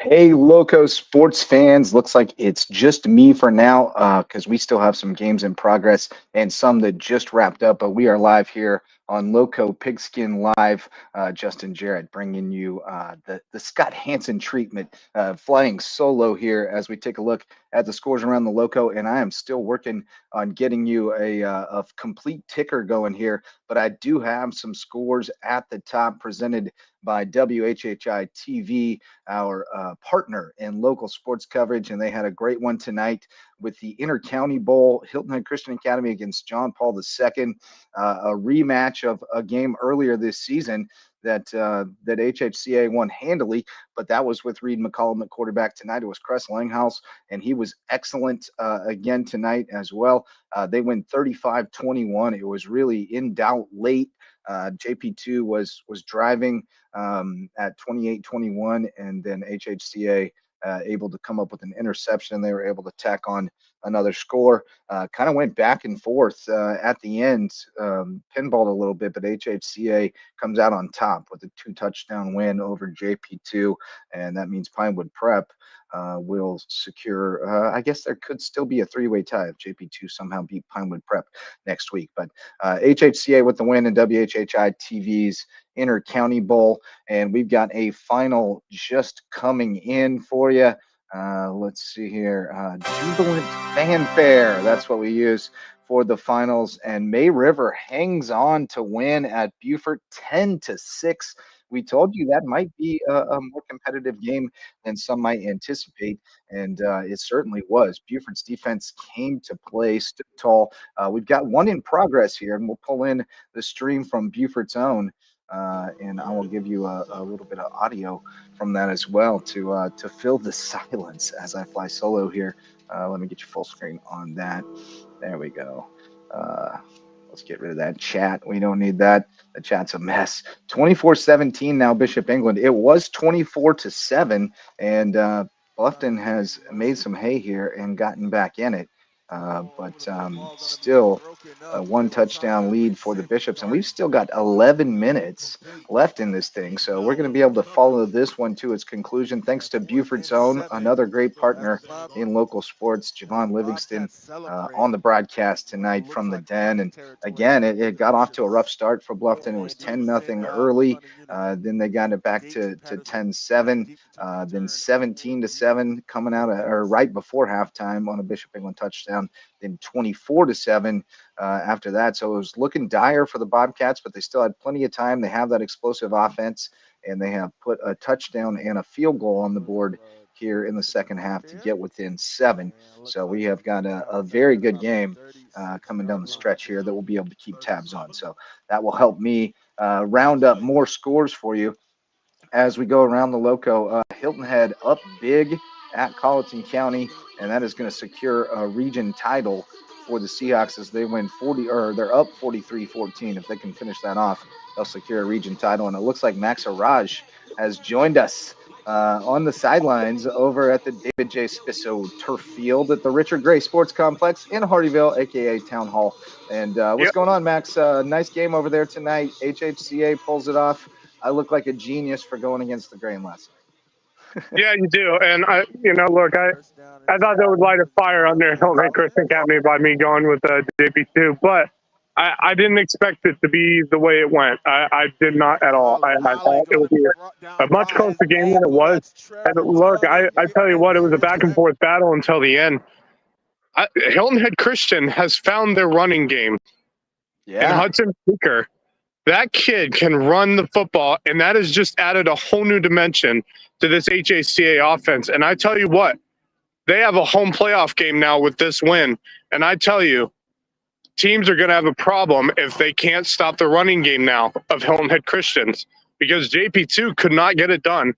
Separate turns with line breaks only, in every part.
Hey, Lowco sports fans. Looks like it's just me for now because we still have some games in progress and some that just wrapped up. But we are live here on Lowco Pigskin Live. Justin Jarrett bringing you the Scott Hansen treatment, flying solo here as we take a look at the scores around the Lowco. And I am still working on getting you a complete ticker going here. But I do have some scores at the top presented by WHHI TV, our partner in local sports coverage, and they had a great one tonight with the Inter-County Bowl, Hilton Head Christian Academy against John Paul II, a rematch of a game earlier this season that HHCA won handily, but that was with Reed McCollum at quarterback. Tonight it was Cress Langhouse, and he was excellent again tonight as well. They win 35-21. It was really in doubt late. JP2 was driving at 28-21, and then HHCA able to come up with an interception. They were able to tack on another score. Kind of went back and forth at the end, pinballed a little bit, but HHCA comes out on top with a 2-touchdown win over JP2, and that means Pinewood Prep will secure, I guess there could still be a 3-way tie if JP2 somehow beat Pinewood Prep next week. But HHCA with the win in WHHI TV's Inter-County Bowl, and we've got a final just coming in for you. Let's see here. Jubilant fanfare. That's what we use for the finals. And May River hangs on to win at Beaufort 10-6. We told you that might be a more competitive game than some might anticipate, and it certainly was. Beaufort's defense came to play, stood tall. We've got one in progress here, and we'll pull in the stream from Beaufort's own, and I will give you a little bit of audio from that as well to fill the silence as I fly solo here. Let me get you full screen on that. There we go. Let's get rid of that chat. We don't need that. The chat's a mess. 24-17 now, Bishop England. It was 24-7, and Bluffton has made some hay here and gotten back in it. But still a 1-touchdown lead for the Bishops, and we've still got 11 minutes left in this thing, so we're going to be able to follow this one to its conclusion thanks to Beaufort's own, another great partner in local sports, Javon Livingston, on the broadcast tonight from the Den. And again, it got off to a rough start for Bluffton. It was 10-0 early, then they got it back to 10-7, then 17-7 coming out or right before halftime on a Bishop England touchdown, then 24-7 after that. So it was looking dire for the Bobcats, but they still had plenty of time. They have that explosive offense, and they have put a touchdown and a field goal on the board here in the second half to get within 7. So we have got a very good game coming down the stretch here that we'll be able to keep tabs on. So that will help me round up more scores for you as we go around the Lowco. Hilton Head up big at Colleton County, and that is going to secure a region title for the Seahawks as they win they're up 43-14. If they can finish that off, they'll secure a region title. And it looks like Max Araj has joined us on the sidelines over at the David J. Spisso Turf Field at the Richard Gray Sports Complex in Hardyville, aka Town Hall. And what's going on, Max? Nice game over there tonight. HHCA pulls it off. I look like a genius for going against the grain last night.
Yeah, you do. And look, I thought that would light a fire under Hilton Head Christian Academy by me going with JP2, but I didn't expect it to be the way it went. I did not at all. I thought it would be a much closer game than it was. And look, I tell you what, it was a back and forth battle until the end. Hilton Head Christian has found their running game.
Yeah.
And Hudson Speaker, that kid can run the football, and that has just added a whole new dimension to this HHCA offense. And I tell you what, they have a home playoff game now with this win. And I tell you, teams are going to have a problem if they can't stop the running game now of Hilton Head Christians, because JP2 could not get it done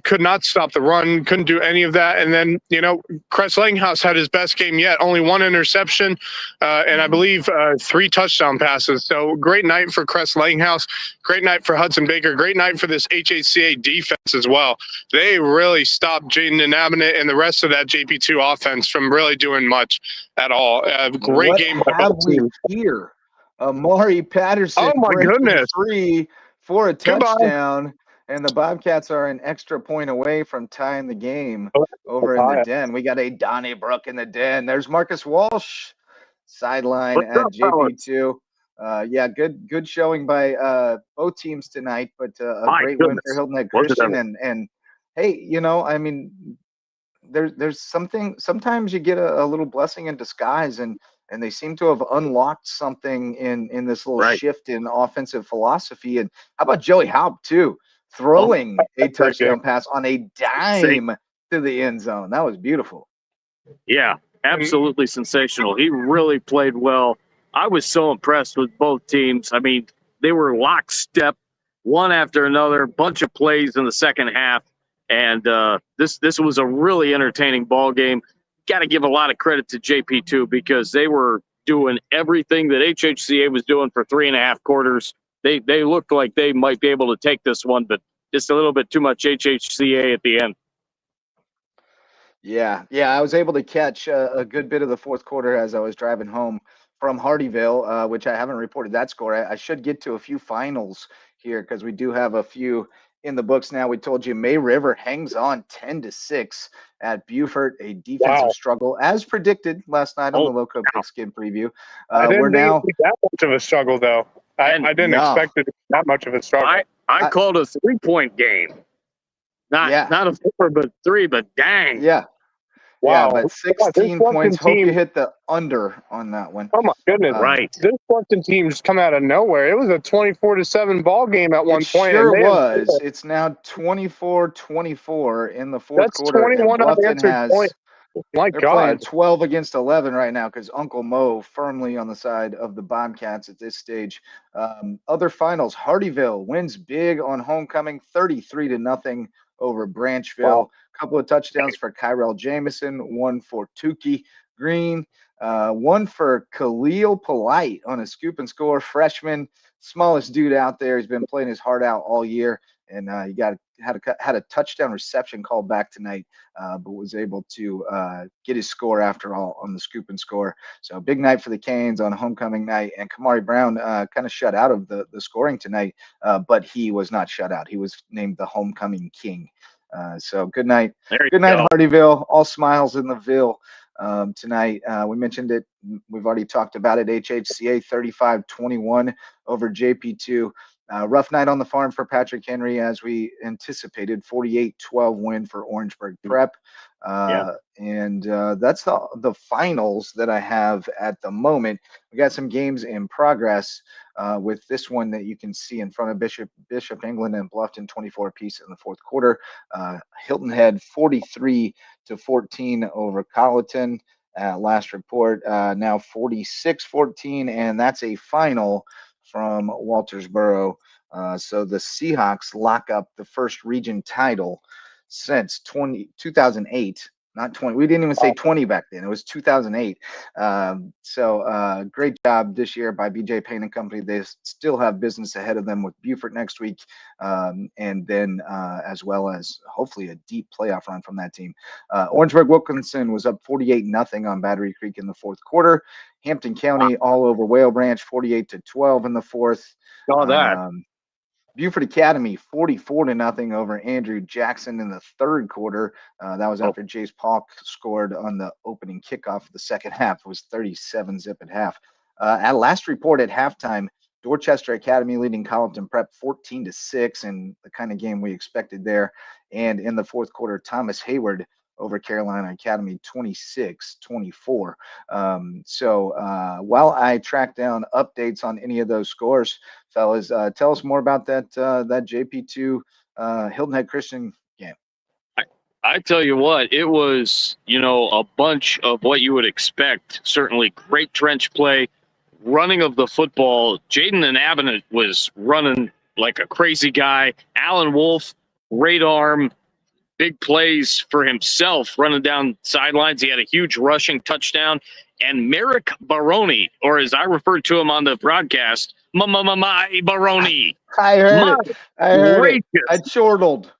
could not stop the run, couldn't do any of that. And then, Cress Langhouse had his best game yet, only one interception, and I believe 3 touchdown passes. So great night for Cress Langhouse, great night for Hudson Baker, great night for this HHCA defense as well. They really stopped Jaden and Abinet and the rest of that JP2 offense from really doing much at all. Great game by
have
both
we
teams.
here? Amari Patterson
Oh, my
breaking
goodness.
free for a
Goodbye.
touchdown, and the Bobcats are an extra point away from tying the game over in the den. We got a Donnybrook in the den. There's Marcus Walsh, sideline
What's
at
up, fellas?
JP2. Yeah, good showing by both teams tonight, but a
My
great win for
goodness.
Hilton Head
Wasn't
Christian.
it?
And hey, I mean, there's something. Sometimes you get a little blessing in disguise, and they seem to have unlocked something in this little
Right.
shift in offensive philosophy. And how about Joey Haupt too, throwing a touchdown pass on a dime to the end zone? That was beautiful.
Yeah, absolutely sensational. He really played well. I was so impressed with both teams. I mean, they were lockstep, one after another, bunch of plays in the second half. And this was a really entertaining ball game. Got to give a lot of credit to JP2 because they were doing everything that HHCA was doing for 3.5 quarters. They looked like they might be able to take this one, but just a little bit too much HHCA at the end.
Yeah, I was able to catch a good bit of the fourth quarter as I was driving home from Hardyville, which I haven't reported that score. I should get to a few finals here because we do have a few in the books now. We told you May River hangs on 10-6 at Beaufort, a defensive struggle as predicted last night on the Lowco Pigskin preview.
I didn't think it was that much of a struggle, though. I didn't expect it to be that much of a struggle.
I called a 3-point game. Not a 4, but 3, but dang.
Yeah.
Wow.
Yeah, but 16 points. Hope you hit the under on that one.
Oh, my goodness.
Right.
This Western team just come out of nowhere. It was a 24-7 ball game at one point.
It sure was. It's now 24-24 in the fourth quarter.
21 unanswered points. My
they're
God.
playing 12 against 11 right now because Uncle Mo firmly on the side of the Bobcats at this stage. Other finals, Hardyville wins big on homecoming, 33-0 over Branchville.
Wow.
Couple of touchdowns for Kyrell Jamison, one for Tukey Green, one for Khalil Polite on a scoop and score. Freshman, smallest dude out there. He's been playing his heart out all year, and he had a touchdown reception called back tonight, but was able to get his score after all on the scoop and score. So big night for the Canes on homecoming night, and Kamari Brown kind of shut out of the scoring tonight, but he was not shut out. He was named the homecoming king. So good night. Good night, Hardyville. All smiles in the Ville tonight. We mentioned it. We've already talked about it. HHCA 35-21 over JP2. Rough night on the farm for Patrick Henry, as we anticipated. 48-12 win for Orangeburg Prep. And that's the finals that I have at the moment. We got some games in progress with this one that you can see in front of Bishop England and Bluffton, 24 apiece in the fourth quarter. Hilton Head 43-14 over Colleton. Last report, now 46-14, and that's a final from Waltersboro. So the Seahawks lock up the first region title since 2008. Not 20. We didn't even say 20 back then. It was 2008. So great job this year by BJ Payne and Company. They still have business ahead of them with Beaufort next week, and then as well as hopefully a deep playoff run from that team. Orangeburg Wilkinson was up 48-0 on Battery Creek in the fourth quarter. Hampton County all over Whale Branch 48-12 in the fourth.
Saw that.
Beaufort Academy 44-0 over Andrew Jackson in the third quarter. That was after Jace Paulk scored on the opening kickoff of the second half. It was 37-0 at half. At last report at halftime, Dorchester Academy leading Colleton Prep 14-6, and the kind of game we expected there. And in the fourth quarter, Thomas Hayward over Carolina Academy 26-24. So while I track down updates on any of those scores, fellas, tell us more about that JP2 Hilton Head Christian game.
I tell you what, it was, a bunch of what you would expect. Certainly great trench play, running of the football. Jaden and Abinet was running like a crazy guy. Alan Wolf great arm, big plays for himself running down sidelines. He had a huge rushing touchdown. And Merrick Baroni, or as I referred to him on the broadcast, my Baroni.
I heard it. I heard it. I chortled.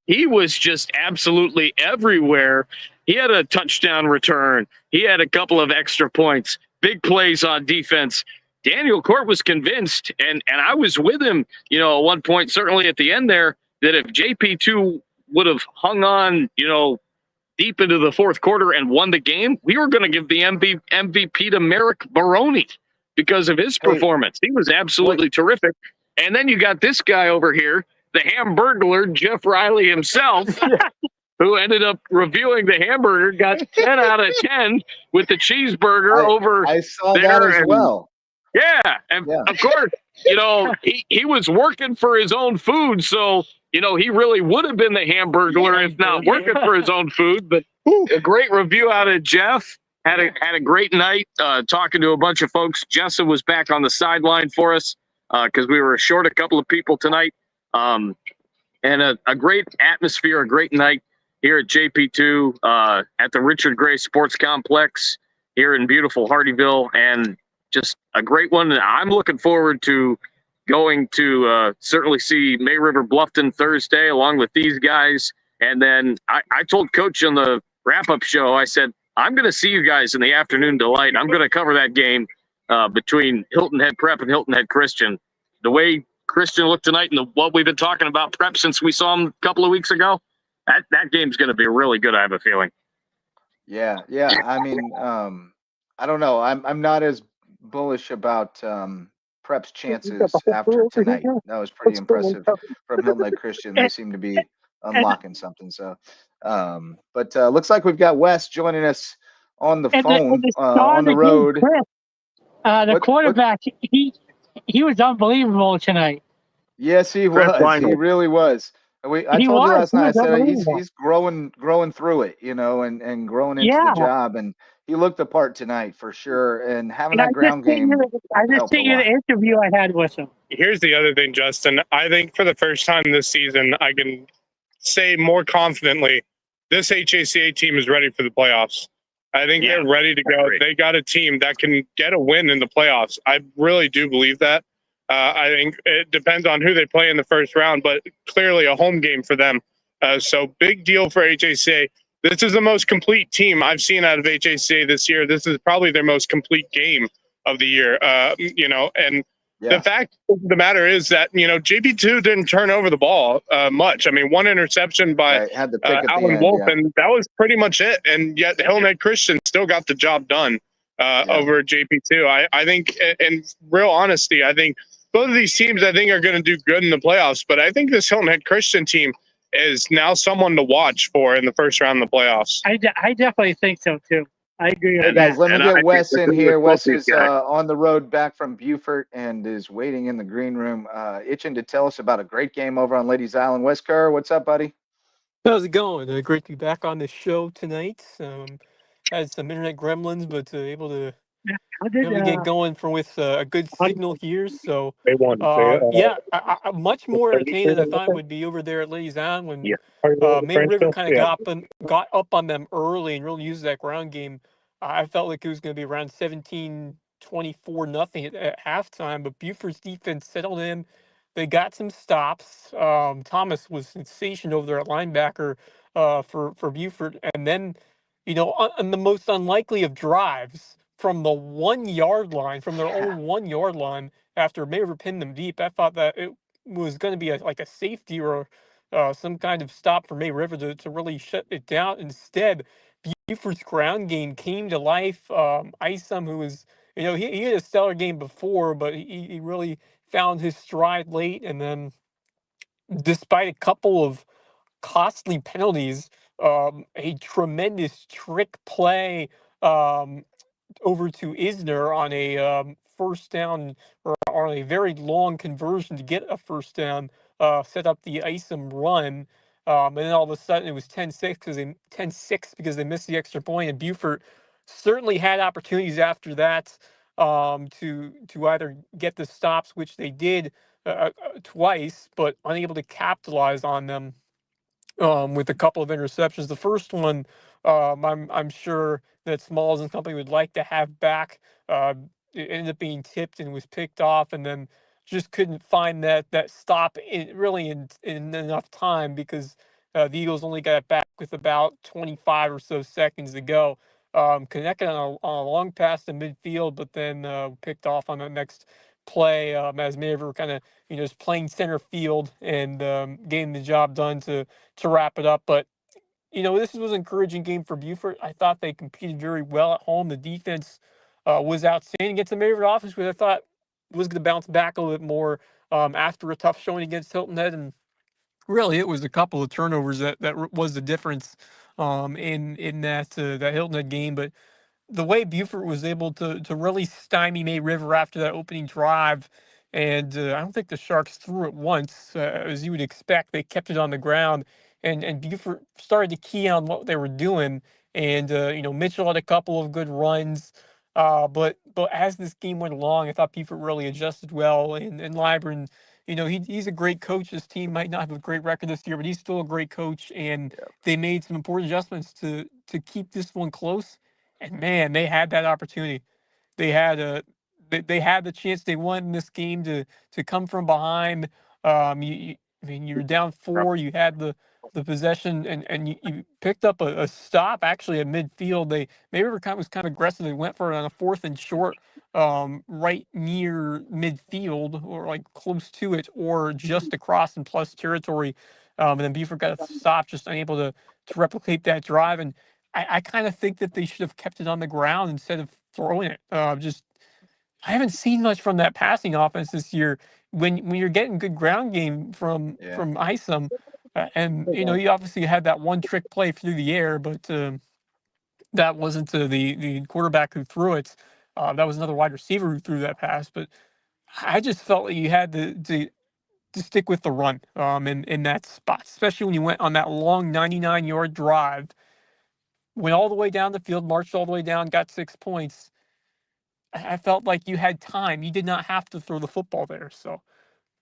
He was just absolutely everywhere. He had a touchdown return. He had a couple of extra points, big plays on defense. Daniel Court was convinced, and I was with him, at one point, certainly at the end there, that if JP2 would have hung on, deep into the fourth quarter and won the game, we were going to give the MVP to Merrick Baroni because of his performance. He was absolutely terrific. And then you got this guy over here, the Hamburglar, Jeff Riley himself, who ended up reviewing the hamburger, got 10 out of 10 with the cheeseburger over
I saw that as well.
Yeah, and of course, he was working for his own food, so he really would have been the Hamburglar if not working for his own food. But a great review out of Jeff. Had a great night talking to a bunch of folks. Jessa was back on the sideline for us because we were short a couple of people tonight. And a great atmosphere, a great night here at JP2 at the Richard Gray Sports Complex here in beautiful Hardyville, and just a great one. I'm looking forward to going to certainly see May River Bluffton Thursday along with these guys. And then I told Coach on the wrap-up show, I said, I'm going to see you guys in the afternoon delight. I'm going to cover that game between Hilton Head Prep and Hilton Head Christian. The way Christian looked tonight and what we've been talking about Prep since we saw him a couple of weeks ago, that game's going to be really good, I have a feeling.
Yeah. I mean, I don't know. I'm not as bullish about Prep's chances after tonight. That was pretty impressive from Hilton Head Christian. They seem to be unlocking something. So, but looks like we've got Wes joining us on the phone on the road.
The quarterback, he was unbelievable tonight.
Yes, he was. He really was. I told you last night. I said he's growing through it, and growing into the job, and he looked the part tonight for sure. And having that ground game.
I just seen the interview I had with him.
Here's the other thing, Justin. I think for the first time this season, I can say more confidently, this HACA team is ready for the playoffs. I think they're ready to go. They got a team that can get a win in the playoffs. I really do believe that. I think it depends on who they play in the first round, but clearly a home game for them. So big deal for HACA. This is the most complete team I've seen out of HACA this year. This is probably their most complete game of the year. And the fact of the matter is that, JP2 didn't turn over the ball much. I mean, one interception by Alan Wolf, and that was pretty much it. And yet Hilton Head Christian still got the job done over JP2. I think, in real honesty, I think both of these teams, are going to do good in the playoffs. But I think this Hilton Head Christian team is now someone to watch for in the first round of the playoffs.
I definitely think so, too. I agree.
Hey, guys, let me get Wes in here. Wes is on the road back from Beaufort and is waiting in the green room, itching to tell us about a great game over on Ladies Island. Wes Kerr, what's up, buddy?
How's it going? Great to be back on the show tonight. Had some internet gremlins, but able to really get going with a good signal here. So, much more entertaining than I thought it would be over there at Ladies Island when May River kind of got up on them early and really used that ground game. I felt like it was going to be around 17-24 nothing at halftime, but Buford's defense settled in. They got some stops. Thomas was sensational over there at linebacker for Buford, and then on the most unlikely of drives from the 1 yard line, from their own 1 yard line, after May River pinned them deep. I thought that it was going to be like a safety or some kind of stop for May River to really shut it down. Instead, Buford's ground game came to life. Isom, who was, he had a stellar game before, but he really found his stride late. And then despite a couple of costly penalties, a tremendous trick play over to Isner on a first down, or on a very long conversion to get a first down, set up the Isom run. And then all of a sudden it was 10-6 because they missed the extra point. And Beaufort certainly had opportunities after that to either get the stops, which they did, twice, but unable to capitalize on them with a couple of interceptions. The first one, I'm sure that Smalls and company would like to have back. It ended up being tipped and was picked off, and then just couldn't find that stop in enough time because the Eagles only got it back with about 25 or so seconds to go. Connected on a long pass to midfield, but then picked off on the next play as Maver kind of just playing center field and getting the job done to wrap it up. But this was an encouraging game for Buford. I thought they competed very well at home. The defense was outstanding against the Maver offense, which I thought was going to bounce back a little bit more after a tough showing against Hilton Head. And really, it was a couple of turnovers that was the difference in that Hilton Head game. But the way Buford was able to really stymie May River after that opening drive, and I don't think the Sharks threw it once, as you would expect. They kept it on the ground, and Buford started to key on what they were doing. And Mitchell had a couple of good runs, but as this game went along, I thought Buford really adjusted well. And Libron, he's a great coach. His team might not have a great record this year, but he's still a great coach, and they made some important adjustments to keep this one close. And man, they had that opportunity. They had they had the chance. They won this game to come from behind. I mean, you were down 4. You had the possession, and you picked up a stop actually at midfield. They maybe was kind of aggressive. They went for it on a 4th and short, right near midfield or like close to it, or just across in plus territory. And then Buford got a stop, just unable to replicate that drive. And I kind of think that they should have kept it on the ground instead of throwing it. I haven't seen much from that passing offense this year. When you're getting good ground game from Isom, and you obviously had that one trick play through the air, but that wasn't the quarterback who threw it. That was another wide receiver who threw that pass. But I just felt like you had to stick with the run in that spot, especially when you went on that long 99-yard drive. Went all the way down the field, marched all the way down, got 6 points. I felt like you had time. You did not have to throw the football there. So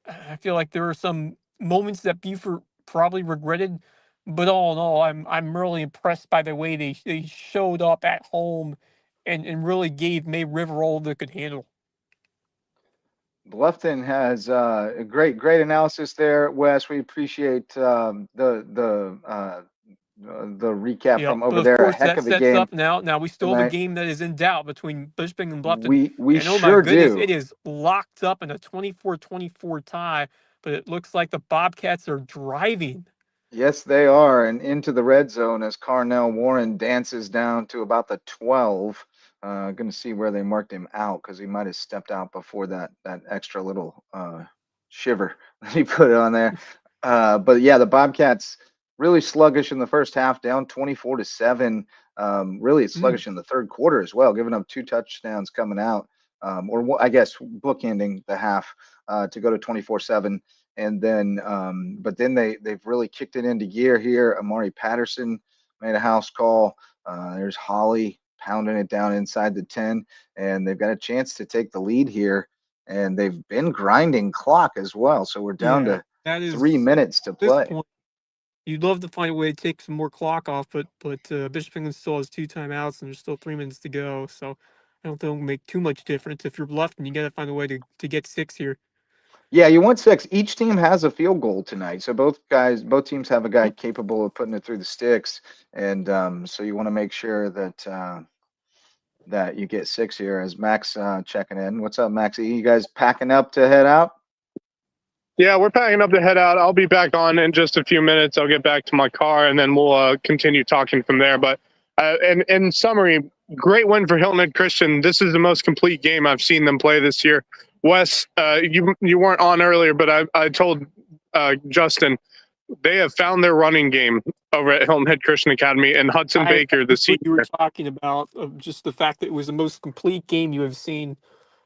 I feel like there were some moments that Buford probably regretted, but all in all, I'm really impressed by the way they showed up at home and really gave May River all they could handle.
Bluffton has a great analysis there, Wes. We appreciate the recap from over
but
there.
of course,
A heck
that
of a
sets
game
up now. Now we still have a
tonight.
game that is in doubt between Bisping and Bluffton.
We
And oh my
sure
goodness,
do.
it is locked up in a 24-24 tie. But it looks like the Bobcats are driving.
Yes, they are, and into the red zone as Carnell Warren dances down to about the 12. Going to see where they marked him out because he might have stepped out before that extra little shiver that he put on there. But yeah, the Bobcats really sluggish in the first half, down 24-7. Really sluggish in the third quarter as well, giving up 2 touchdowns coming out, or I guess bookending the half to go to 24-7. And then, but then they've really kicked it into gear here. Amari Patterson made a house call. There's Holly pounding it down inside the 10, and they've got a chance to take the lead here. And they've been grinding clock as well. So we're down to 3 minutes to play.
Point, you'd love to find a way to take some more clock off, but Bishop England still has 2 timeouts, and there's still 3 minutes to go. So I don't think it'll make too much difference. If you're Bluffton, you got to find a way to get 6 here.
Yeah, you want 6. Each team has a field goal tonight, so both teams have a guy capable of putting it through the sticks, and so you want to make sure that that you get 6 here. As Max checking in, what's up, Maxie? You guys packing up to head out?
Yeah, we're packing up to head out. I'll be back on in just a few minutes. I'll get back to my car, and then we'll continue talking from there. But in summary, great win for Hilton Head Christian. This is the most complete game I've seen them play this year. Wes, you weren't on earlier, but I told Justin they have found their running game over at Hilton Head Christian Academy, and Hudson Baker, the senior.
You were talking about just the fact that it was the most complete game you have seen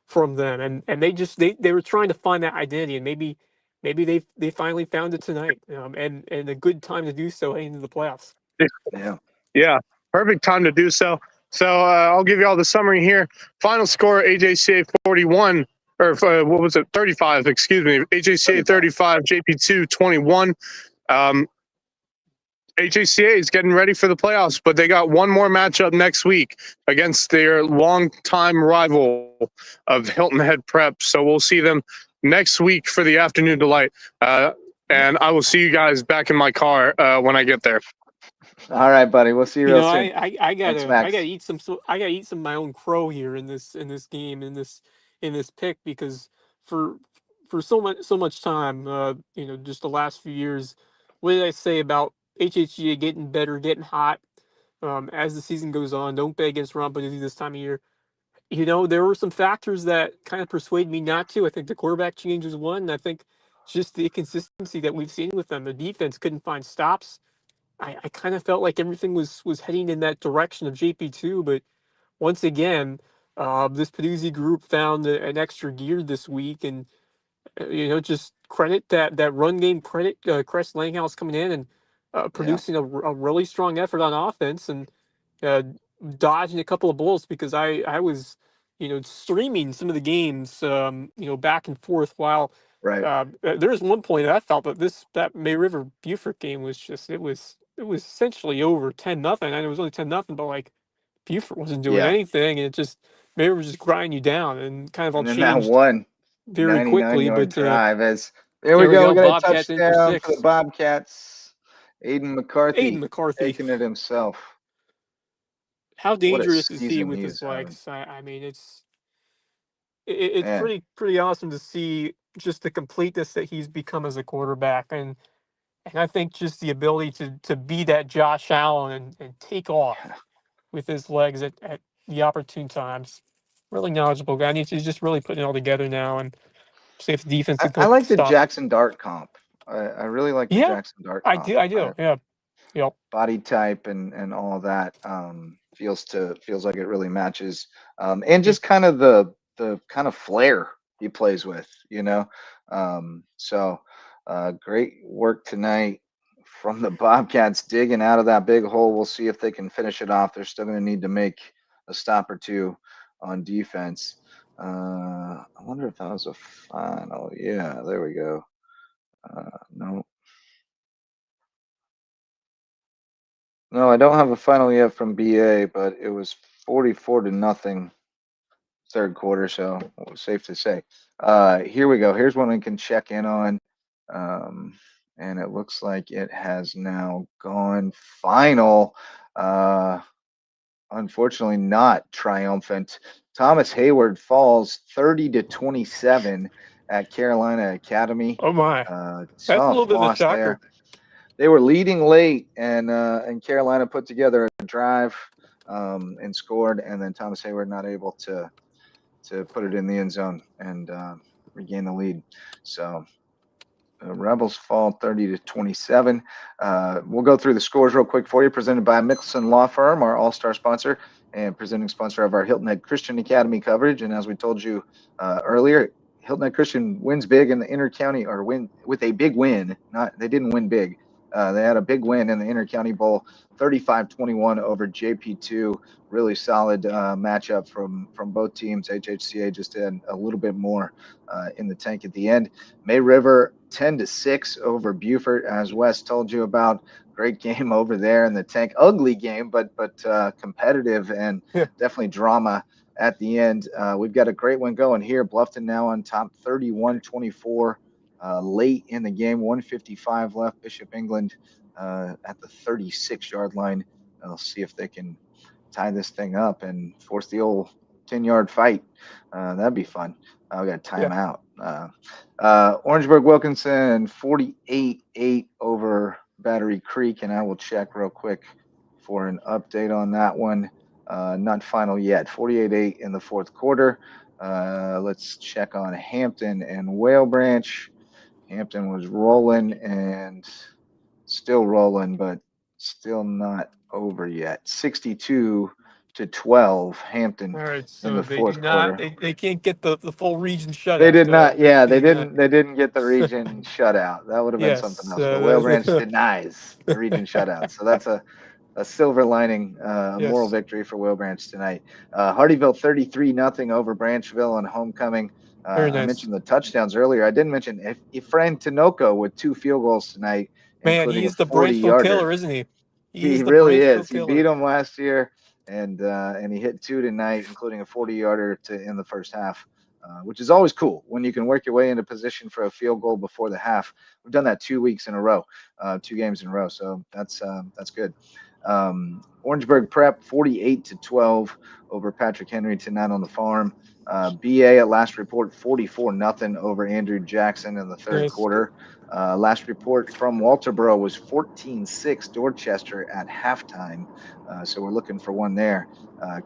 from them, and they were trying to find that identity, and maybe they finally found it tonight, and a good time to do so heading into the playoffs.
Yeah, perfect time to do so. So I'll give you all the summary here. Final score: AJCA 41, or what was it? 35. Excuse me. HHCA 35, JP2 21. HHCA is getting ready for the playoffs, but they got one more matchup next week against their longtime rival of Hilton Head Prep. So we'll see them next week for the afternoon delight. And I will see you guys back in my car when I get there.
All right, buddy. We'll see you real soon.
I gotta eat some of my own crow here in this game in this pick, because for so much time, just the last few years, what did I say about HHGA getting better, getting hot as the season goes on? Don't bet against Rompanizzi this time of year. There were some factors that kind of persuade me not to. I think the quarterback change was one. And I think just the inconsistency that we've seen with them. The defense couldn't find stops. I kind of felt like everything was heading in that direction of JP2, but once again, this Peduzzi group found an extra gear this week, and just credit that run game. Credit Crest Langhouse coming in and producing a really strong effort on offense, and dodging a couple of bullets, because I was streaming some of the games back and forth while.
Right.
There was one point that I felt that May River Beaufort game was just it was essentially over 10-0. I know it was only 10-0, but like Beaufort wasn't doing anything, and it just May River was just grinding you down, and kind of all
And then that
changed
one
very quickly.
99-yard
But
drive
there
we go. We got a
Bobcats in for
touchdown for
6.
the Bobcats. Aiden
Aiden
McCarthy
McCarthy
taking it himself.
How
What a
dangerous is he
season
with
he
his
is having.
legs? I mean, it's
Man.
pretty awesome to see just the completeness that he's become as a quarterback, and I think just the ability to be that Josh Allen and take off with his legs at the opportune times. Really knowledgeable guy. He's just really putting it all together now, and see if the defense
I
can
like the
stop.
Jackson Dart comp. I really like the Jackson Dart comp.
I do. Yeah. Yep.
Body type and all that feels like it really matches. And just kind of the kind of flair he plays with, So great work tonight from the Bobcats, digging out of that big hole. We'll see if they can finish it off. They're still going to need to make a stop or two on defense. I wonder if that was a final. Yeah, there we go. No. No, I don't have a final yet from BA, but it was 44-0 third quarter, so it was safe to say. Here we go. Here's one we can check in on. And it looks like it has now gone final. Unfortunately, not triumphant. Thomas Hayward falls 30-27 at Carolina Academy.
Oh my! That's a little bit of a shocker.
There. They were leading late, and Carolina put together a drive and scored, and then Thomas Hayward not able to put it in the end zone and regain the lead. So Rebels fall 30-27. We'll go through the scores real quick for you. Presented by Mickelson Law Firm, our all-star sponsor and presenting sponsor of our Hilton Head Christian Academy coverage. And as we told you earlier, Hilton Head Christian wins big in the Inter-County, or win with a big win. They didn't win big. They had a big win in the Inter-County Bowl, 35-21 over JP2. Really solid matchup from both teams. HHCA just had a little bit more in the tank at the end. May River 10-6 over Beaufort, as Wes told you about. Great game over there in the tank. Ugly game, but competitive and definitely drama at the end. We've got a great one going here. Bluffton now on top, 31-24. Late in the game, 1:55 left. Bishop England at the 36-yard line. I'll see if they can tie this thing up and force the old 10-yard fight. That'd be fun. We got timeout. Orangeburg Wilkinson 48-8 over Battery Creek, and I will check real quick for an update on that one. Not final yet. 48-8 in the fourth quarter. Let's check on Hampton and Whale Branch. Hampton was rolling and still rolling, but still not over yet. 62-12 Hampton in the fourth quarter.
They can't get the full region shutout.
They did not. Yeah, they didn't get the region shutout. That would have been something else. But Whale Branch denies the region shutout. So that's a silver lining, a moral victory for Will Branch tonight. Hardyville 33-0 over Branchville on homecoming.
Very nice.
I mentioned the touchdowns earlier. I didn't mention Efrain Tinoco with 2 field goals tonight,
Man,
including
he's
a
the Branchville
40-yarder.
killer, isn't he?
He really is. He beat him last year, and he hit 2 tonight, including a 40-yarder in the first half, which is always cool when you can work your way into position for a field goal before the half. We've done that 2 weeks in a row, 2 games in a row, so that's good. Orangeburg Prep 48-12 over Patrick Henry tonight on the farm. BA at last report 44-0 over Andrew Jackson in the third quarter. Last report from Walterboro was 14-6 Dorchester at halftime. So we're looking for one there.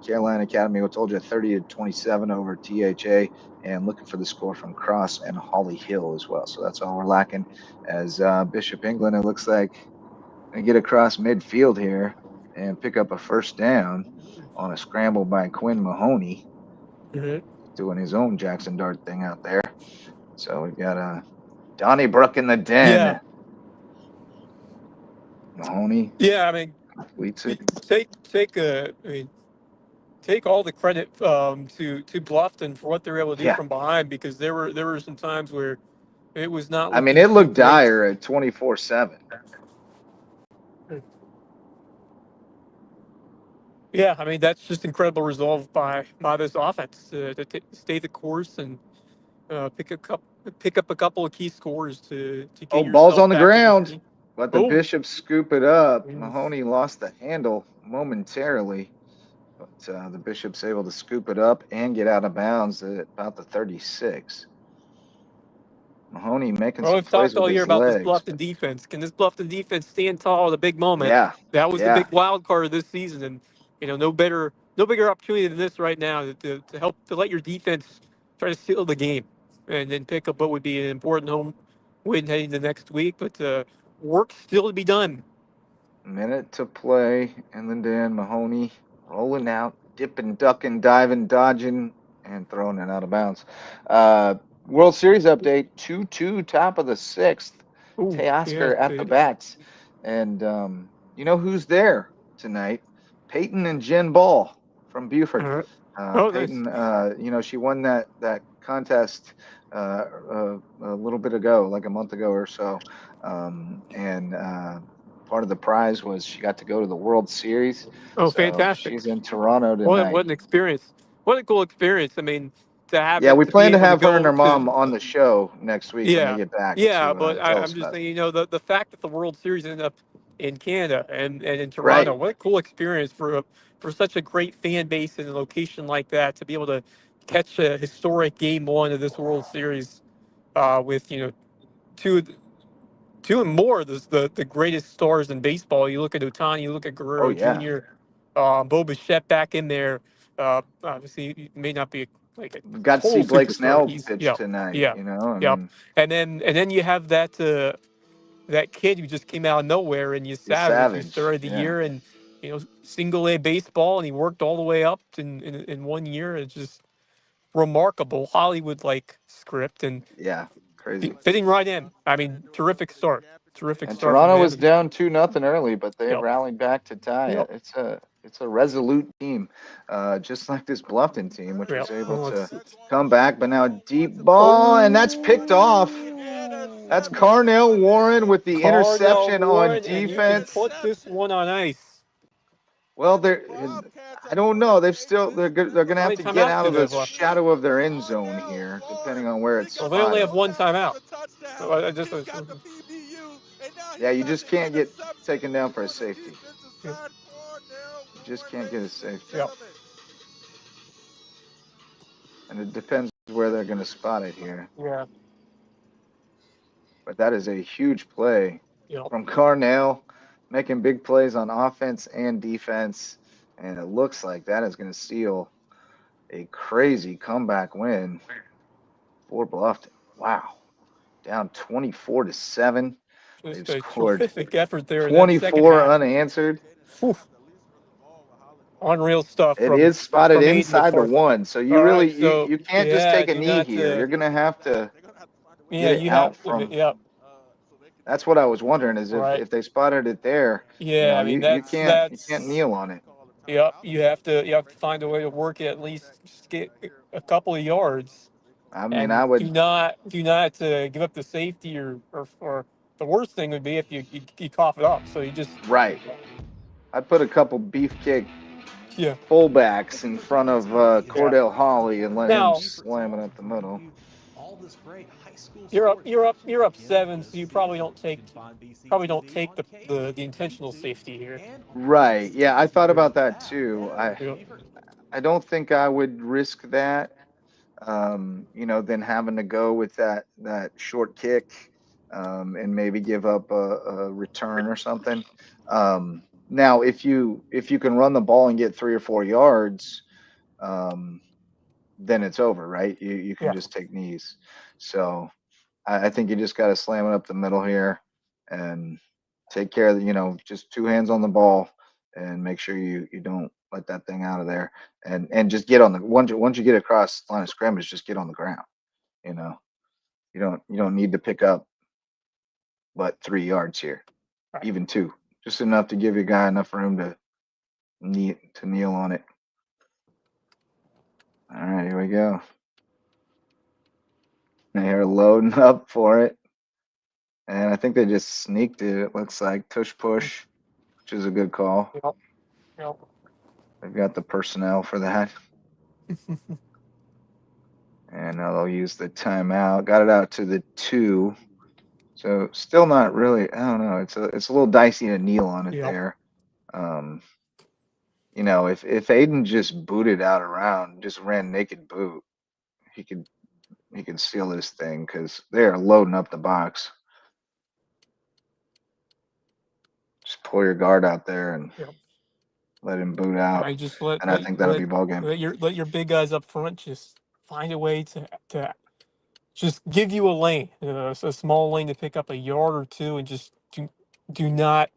Carolina Academy, I told you, 30-27 over THA, and looking for the score from Cross and Holly Hill as well. So that's all we're lacking. As Bishop England, it looks like they get across midfield here and pick up a first down on a scramble by Quinn Mahoney, doing his own Jackson Dart thing out there. So we've got Donnybrook in the den.
Yeah.
Mahoney.
Yeah, I mean,
leads it.
Take all the credit to Bluffton for what they're able to do from behind, because there were some times where it was not.
I mean, it looked dire at 24/7.
Yeah, I mean, that's just incredible resolve by this offense to stay the course and pick up a couple of key scores to get yourself
ball's on the
back
ground. Let the Bishops scoop it up. Mahoney lost the handle momentarily, but the Bishops able to scoop it up and get out of bounds at about the 36. Mahoney making some plays with his legs.
We've talked all year about this Bluffton defense. Can this Bluffton defense stand tall at a big moment?
Yeah.
That was the big wild card of this season, and no bigger opportunity than this right now to help to let your defense try to seal the game and then pick up what would be an important home win heading to next week. But work still to be done.
Minute to play in the den. Mahoney rolling out, dipping, ducking, diving, dodging, and throwing it out of bounds. World Series update, 2-2, top of the 6th. Teoscar at the bats. And you know who's there tonight? Peyton and Jen Ball from Buford. Peyton,
nice.
She won that contest a little bit ago, like a month ago or so. And part of the prize was she got to go to the World Series.
Oh, so fantastic.
She's in Toronto tonight.
What an experience. What a cool experience. I mean, to have
we plan to have her and her mom on the show next week when they get back.
Yeah, but I'm just saying, the fact that the World Series ended up in Canada and in Toronto, what a cool experience for such a great fan base in a location like that, to be able to catch a historic Game 1 of this World Series with two and more of the greatest stars in baseball. You look at Ohtani, you look at Guerrero Jr., Bo Bichette back in there. Obviously, he may not be
We've got to see Blake Snell pitch tonight.
And then you have that kid who just came out of nowhere, and Savage, who started the year and single A baseball, and he worked all the way up in 1 year. It's just remarkable Hollywood script, and
crazy,
fitting right in. I mean, terrific start. And
Toronto was down 2-0 early, but they rallied back to tie it. It's a resolute team, just like this Bluffton team, which was able to come back. But now a deep ball, and that's picked off. That's Carnell Warren with the interception on defense.
Put this one on ice.
Well, I don't know. They're going to have to get out of the shadow of their end zone here, depending on where it's spotted.
They only have one timeout.
You just can't get taken down for a safety. You just can't get a safety.
Yep.
And it depends where they're going to spot it here.
Yeah.
But that is a huge play from Carnell, making big plays on offense and defense. And it looks like that is going to seal a crazy comeback win for Bluffton. Wow. Down 24-7. They've scored
terrific effort there.
24 unanswered.
Whew. Unreal stuff.
It is spotted inside the one, so you you can't just take a knee here. You're going to have to get it out from That's what I was wondering is if they spotted it there,
Yeah, I mean
you can't
that's
kneel on it.
Yep, you have to find a way to work it at least just get a couple of yards,
I mean, I
and
would
do not give up the safety or the worst thing would be if you cough it up. So you just
right. I'd put a couple beefcake
yeah.
fullbacks in front of
Yeah.
Cordell Holly and let him
Now
slam it up the middle.
you're up seven, so you probably don't take the intentional safety here.
Right. Yeah, I thought about that too.
Yeah.
I don't think I would risk that. Than having to go with that short kick, and maybe give up a return or something. Now, if you can run the ball and get 3 or 4 yards, um, then it's over, right? You can
Yeah.
just take knees. So I think you just got to slam it up the middle here and take care of just two hands on the ball and make sure you don't let that thing out of there and just get on the once you get across the line of scrimmage, just get on the ground. You know, you don't need to pick up but 3 yards here,
Right.
even two, just enough to give your guy enough room to kneel on it. All right, here we go. They're loading up for it. And I think they just sneaked it. It looks like tush push, which is a good call.
Yep. Yep.
They've got the personnel for that. And now they'll use the timeout. Got it out to the 2. So still not really. I don't know. It's a little dicey to kneel on it
Yep.
there. If Aiden just booted out around, just ran naked boot, he could steal this thing because they are loading up the box. Just pull your guard out there and
Yep.
let him boot out.
I just
And I think that'll be ball game.
let your big guys up front just find a way to just give you a lane, a small lane to pick up a yard or two, and just do not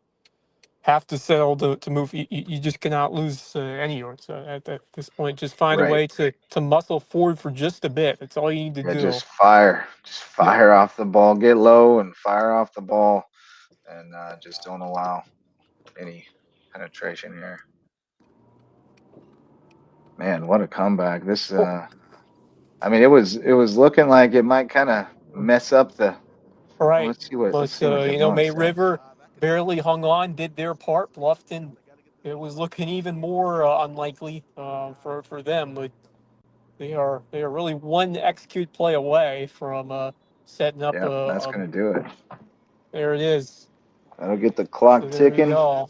have to settle to move. You just cannot lose any yards at this point. Just find a
Right.
way to muscle forward for just a bit. That's all you need to
Yeah,
do.
just fire. Just
Yeah.
fire off the ball. Get low and fire off the ball. And just don't allow any penetration here. Man, what a comeback. This I mean, it was looking like it might kind of mess up the.
All
Well,
right,
let's see what they're doing
May
still.
River barely hung on, did their part. Bluffton, it was looking even more unlikely for them, but they are really one execute play away from setting up
Yep, that's gonna do it.
there it is.
That'll get the
So
clock
there we
ticking.
go.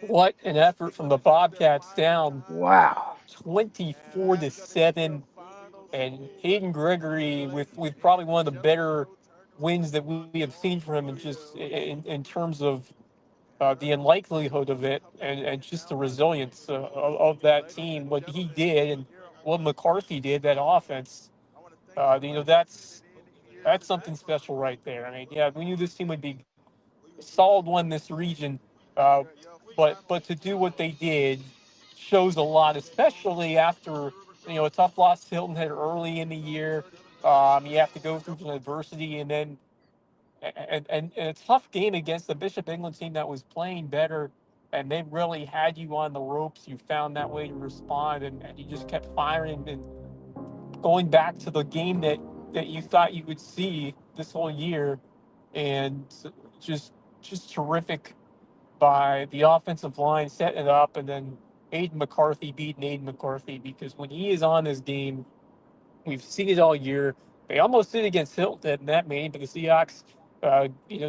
What an effort from the Bobcats, down
Wow.
24-7, and Hayden Gregory with probably one of the better wins that we have seen from him, and just in terms of the unlikelihood of it, and just the resilience of that team, what he did and what McCarthy did, that offense. That's something special right there. I mean, yeah, we knew this team would be a solid one this region, uh, but to do what they did shows a lot, especially after a tough loss to Hilton Head early in the year. You have to go through some adversity, and then and a tough game against the Bishop England team that was playing better, and they really had you on the ropes. You found that way to respond, and you just kept firing and going back to the game that you thought you would see this whole year, and just just terrific by the offensive line setting it up, and then Aiden McCarthy beating Aiden McCarthy, because when he is on this game, we've seen it all year. They almost did against Hilton in that game, but the Seahawks,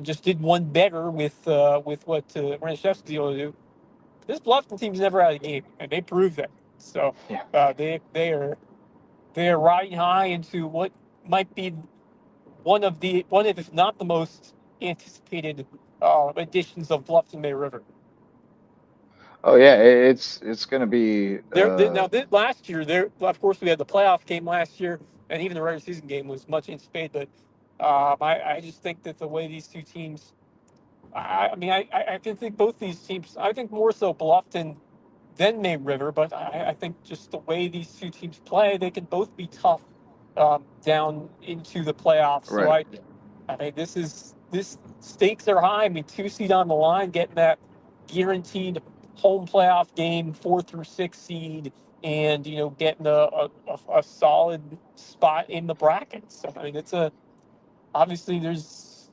just did one better with what Ranchevsky's able to do. This Bluffton team's never had a game, and they proved that. So
Yeah.
they are riding high into what might be one of if not the most anticipated editions of Bluffton Bay River.
Oh yeah, it's gonna be.
Last year, of course, we had the playoff game last year, and even the regular season game was much anticipated. But I just think that the way these two teams, I can think both these teams. I think more so Bluffton than May River, but I think just the way these two teams play, they can both be tough down into the playoffs. So
Right.
I mean, this stakes are high. I mean, 2 seed on the line, getting that guaranteed home playoff game, 4 through 6 seed, and getting a solid spot in the brackets. So, I mean, obviously there's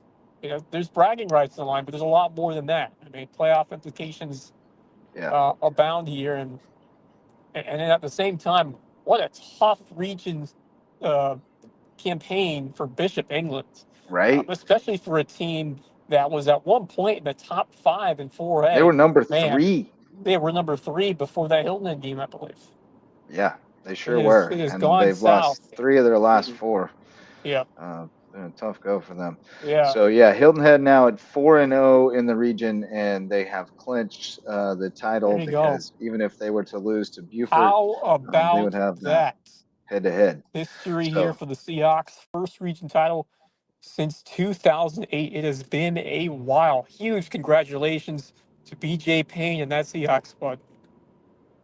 bragging rights on the line, but there's a lot more than that. I mean, playoff implications abound here, and then at the same time, what a tough region campaign for Bishop England,
Right?
especially for a team that was at one point in the top 5 in 4A.
They were number
Man,
3.
they were number 3 before that Hilton game, I believe.
Yeah, they sure
It
were.
has
And
gone
they've lost
south.
3 of their last 4.
Yeah.
Been a tough go for them.
Yeah.
So yeah, Hilton Head now at 4-0 in the region, and they have clinched the title
There you go.
because even if they were to lose to Beaufort,
How
they would
about
have that
that?
head-to-head.
History here
So
for the Seahawks. First region title since 2008. It has been a while. Huge congratulations to BJ Payne and that Seahawks squad.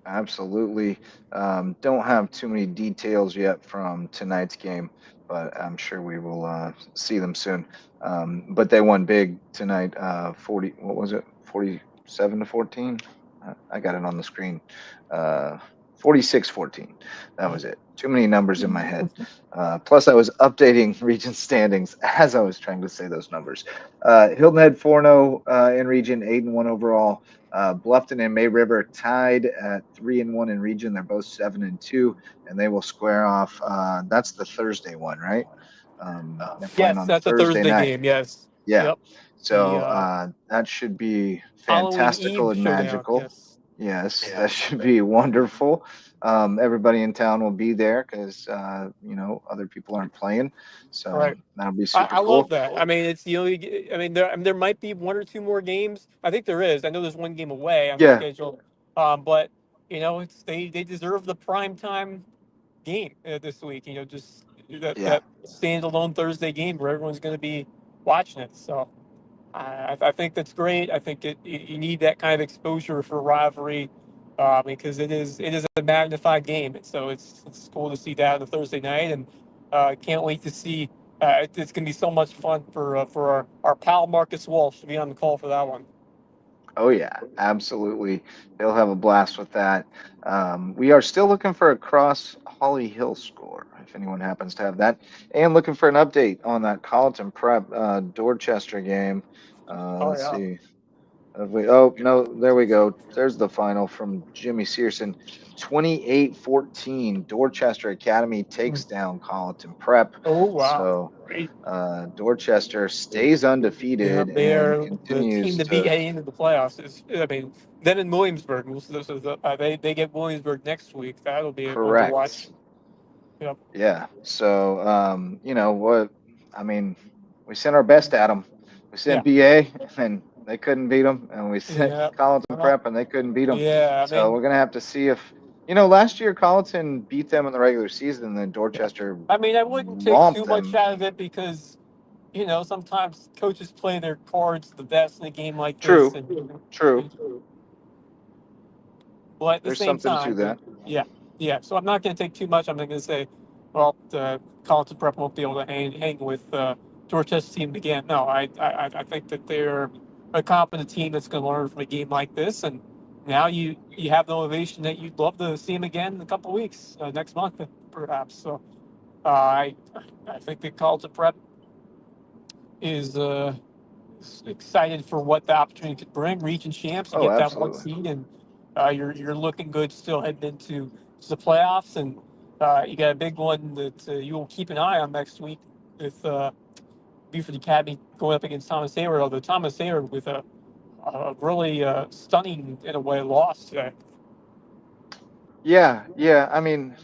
absolutely. Don't have too many details yet from tonight's game, but I'm sure we will see them soon. But they won big tonight. 40. What was it? 47-14. I got it on the screen. 46-14. That was it. Too many numbers in my head. Plus, I was updating region standings as I was trying to say those numbers. Hilton Head 4-0 in region, 8-1 overall. Bluffton and May River tied at 3-1 in region. They're both 7-2, and they will square off. That's the Thursday one, right? They're playing
Yes,
on
that's a
Thursday
Thursday
night.
game. Yes.
Yeah.
Yep.
So that should be
Halloween
fantastical
Eve
and
showdown.
magical. Yes, that should be wonderful. Everybody in town will be there because other people aren't playing, so
Right.
that'll be super
I love
cool.
that. I mean, it's the only. I mean, there might be 1 or 2 more games. I think there is. I know there's 1 game away on the
Yeah,
schedule. But it's they deserve the prime time game this week. Just
yeah.
that standalone Thursday game where everyone's going to be watching it. So I think that's great. I think you need that kind of exposure for rivalry because it is a magnified game. And so it's cool to see that on a Thursday night, and can't wait to see. It's going to be so much fun for our pal Marcus Walsh to be on the call for that one.
Oh yeah, absolutely. They'll have a blast with that. We are still looking for a cross Holly Hill score, if anyone happens to have that, and looking for an update on that Colleton Prep Dorchester game. Let's
Yeah.
see. Oh no, there we go. There's the final from Jimmy Searson. 28-14. Dorchester Academy takes down Colleton Prep.
Oh wow.
So
Great.
Dorchester stays
Yeah,
undefeated
they
and
are the
continues
team to beat
to
heading into the playoffs. I mean, them in Williamsburg. They get Williamsburg next week. That'll be one to watch.
correct.
Yep.
Yeah. So what? I mean, we sent our best at them. We sent BA and they couldn't beat them, and we sent
Yeah.
Colleton Prep and they couldn't beat them.
Yeah. I
So
mean,
we're gonna have to see if last year Colleton beat them in the regular season, and then Dorchester
I wouldn't take
romped
too much
them.
out of it because sometimes coaches play their cards the best in a game like this,
True.
and
True.
but at the
There's
same
something to
time,
that.
yeah. So I'm not going to take too much. I'm not going to say, well, the Colleton Prep won't be able to hang with Dorchester's team again. No, I think that they're a competent team that's going to learn from a game like this, and now you have the motivation that you'd love to see them again in a couple of weeks, next month perhaps. So I think that Colleton Prep is excited for what the opportunity could bring. Region champs, you
Oh,
get that 1
absolutely.
seed, and you're looking good still heading into the playoffs, and you got a big one that you will keep an eye on next week with Beaufort Academy going up against Thomas Hayward. Although Thomas Hayward with a really stunning in a way loss today.
Yeah. I mean,